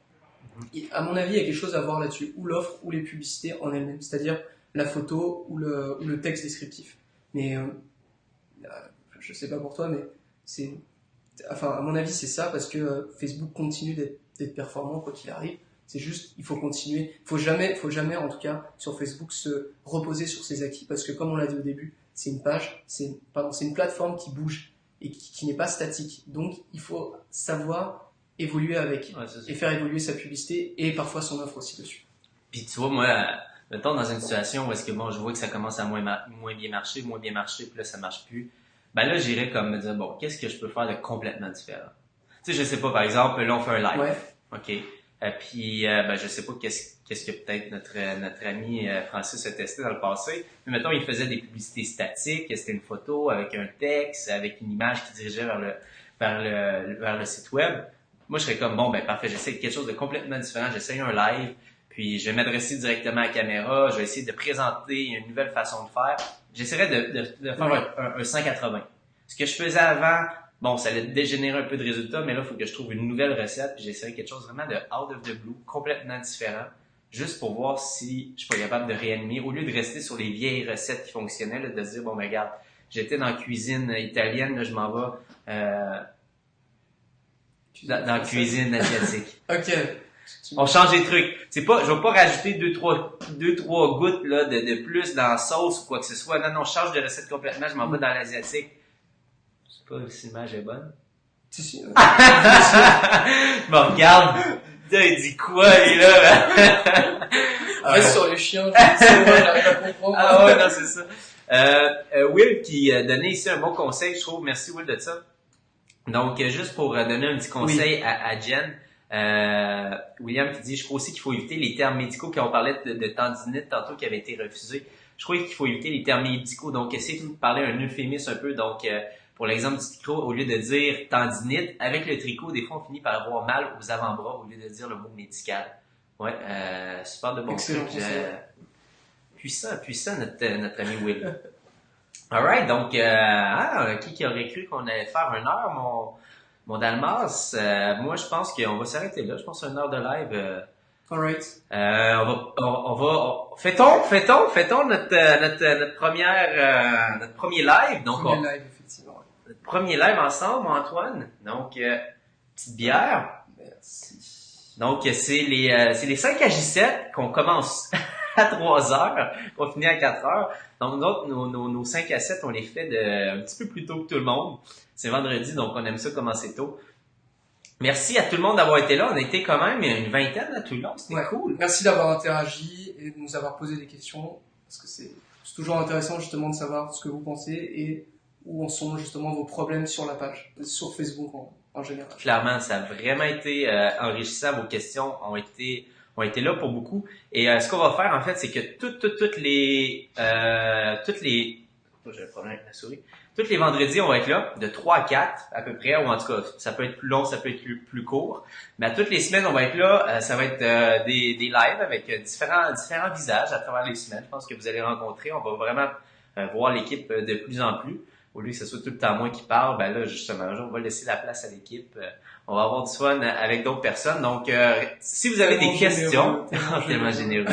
À mon avis, il y a quelque chose à voir là-dessus, ou l'offre ou les publicités en elles-mêmes, c'est-à-dire la photo ou le texte descriptif. Mais je sais pas pour toi, mais à mon avis, c'est ça, parce que Facebook continue d'être performant quoi qu'il arrive. C'est juste, il faut continuer. Faut jamais, en tout cas, sur Facebook, se reposer sur ses acquis, parce que comme on l'a dit au début, c'est une plateforme qui bouge et qui n'est pas statique. Donc, il faut savoir évoluer avec et faire évoluer sa publicité et parfois son offre aussi dessus. Puis tu vois, moi, mettons dans une situation où est-ce que je vois que ça commence à moins bien marcher, puis là, ça marche plus. Là, j'irais comme me dire, qu'est-ce que je peux faire de complètement différent? Tu sais, je sais pas, par exemple, là, on fait un live. Ouais. OK. Puis, je sais pas qu'est-ce que peut-être notre ami Francis a testé dans le passé. Mais mettons, il faisait des publicités statiques. C'était une photo avec un texte, avec une image qui dirigeait vers le site web. Moi, je serais comme, bon, ben parfait, j'essaie quelque chose de complètement différent. J'essaie un live, puis je vais m'adresser directement à la caméra. Je vais essayer de présenter une nouvelle façon de faire. J'essaierais de faire un 180. Ce que je faisais avant, bon, ça allait dégénérer un peu de résultats, mais là, il faut que je trouve une nouvelle recette, puis j'essaierai quelque chose vraiment de out of the blue, complètement différent, juste pour voir si je suis pas capable de réanimer, au lieu de rester sur les vieilles recettes qui fonctionnaient, là, de se dire, bon, ben, regarde, j'étais dans la cuisine italienne, là, je m'en vais dans la cuisine asiatique. Ok. On change les trucs. C'est pas, je vais pas rajouter deux, trois gouttes, là, de plus dans la sauce ou quoi que ce soit. Non, je change de recette complètement, je m'en vais dans l'asiatique. Je sais pas si l'image est bonne. Si. Bon, regarde. Il dit quoi, il est là? Reste sur les chiens, j'arrive à comprendre. Ah ouais, non, c'est ça. Will qui donnait ici un bon conseil, je trouve. Merci Will de ça. Donc, juste pour donner un petit conseil à Jen, William qui dit, je crois aussi qu'il faut éviter les termes médicaux, quand on parlait de tendinite tantôt qui avait été refusé. Je crois qu'il faut éviter les termes médicaux. Donc, essayez de parler un euphémisme un peu. Donc, pour l'exemple du tricot, au lieu de dire tendinite, avec le tricot, des fois, on finit par avoir mal aux avant-bras au lieu de dire le mot médical. Ouais, super de bon truc. Puissant notre ami Will. Alright, donc, qui aurait cru qu'on allait faire 1 heure, mon Dalmas? Moi, je pense qu'on va s'arrêter là. Je pense 1 heure de live. Alright. Fêtons notre premier live. Donc, live, effectivement. Notre premier live ensemble, Antoine. Donc, petite bière. Merci. Donc, c'est les 5 à J7 qu'on commence à 3 heures, qu'on finit à 4 heures. Donc, nous autres, nos 5 à 7, on les fait un petit peu plus tôt que tout le monde. C'est vendredi, donc on aime ça commencer tôt. Merci à tout le monde d'avoir été là. On a été quand même une vingtaine à tout le long. C'était cool. Merci d'avoir interagi et de nous avoir posé des questions. Parce que c'est toujours intéressant justement de savoir ce que vous pensez et où en sont justement vos problèmes sur la page, sur Facebook en général. Clairement, ça a vraiment été enrichissant. Vos questions ont été là pour beaucoup. Et ce qu'on va faire, en fait, c'est que toutes les j'ai un problème avec la souris. Tous les vendredis, on va être là, de 3 à 4 à peu près, ou en tout cas, ça peut être plus long, ça peut être plus court. Mais à toutes les semaines, on va être là, ça va être des lives avec différents visages à travers les semaines. Je pense que vous allez rencontrer, on va vraiment voir l'équipe de plus en plus. Au lieu que ce soit tout le temps moi qui parle, ben là, justement, on va laisser la place à l'équipe. On va avoir du fun avec d'autres personnes. Donc, si vous avez des questions, tellement généreux.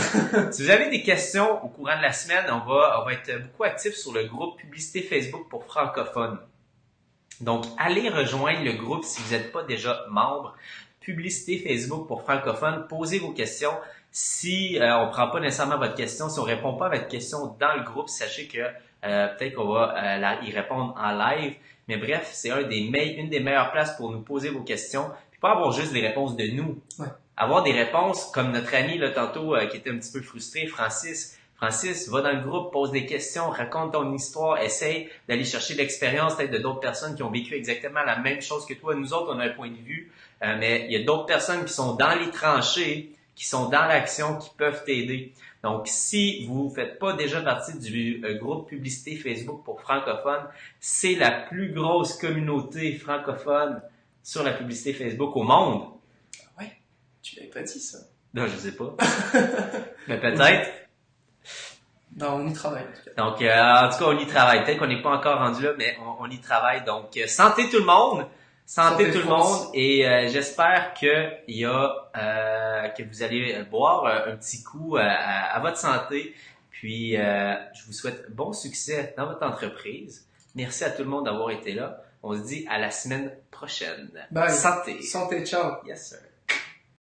Si vous avez des questions au courant de la semaine, on va être beaucoup actifs sur le groupe Publicité Facebook pour francophones. Donc, allez rejoindre le groupe si vous n'êtes pas déjà membre. Publicité Facebook pour francophones. Posez vos questions. Si on prend pas nécessairement votre question, si on répond pas à votre question dans le groupe, sachez que peut-être qu'on va y répondre en live. Mais bref, c'est une des meilleures places pour nous poser vos questions. Puis pas avoir juste des réponses de nous. Ouais. Avoir des réponses comme notre ami là tantôt qui était un petit peu frustré, Francis. Francis, va dans le groupe, pose des questions, raconte ton histoire, essaye d'aller chercher l'expérience peut-être de d'autres personnes qui ont vécu exactement la même chose que toi. Nous autres, on a un point de vue, mais il y a d'autres personnes qui sont dans les tranchées, qui sont dans l'action, qui peuvent t'aider. Donc, si vous ne faites pas déjà partie du groupe Publicité Facebook pour francophones, c'est la plus grosse communauté francophone sur la publicité Facebook au monde. Ouais, tu l'avais pas dit ça. Non, je sais pas. Mais peut-être. Non, on y travaille. En tout cas. Donc, en tout cas, on y travaille. Peut-être qu'on n'est pas encore rendu là, mais on y travaille. Donc, santé tout le monde! Santé tout le monde! Et j'espère que vous allez boire un petit coup à votre santé. Puis, je vous souhaite bon succès dans votre entreprise. Merci à tout le monde d'avoir été là. On se dit à la semaine prochaine. Bye. Santé! Santé, ciao! Yes, sir.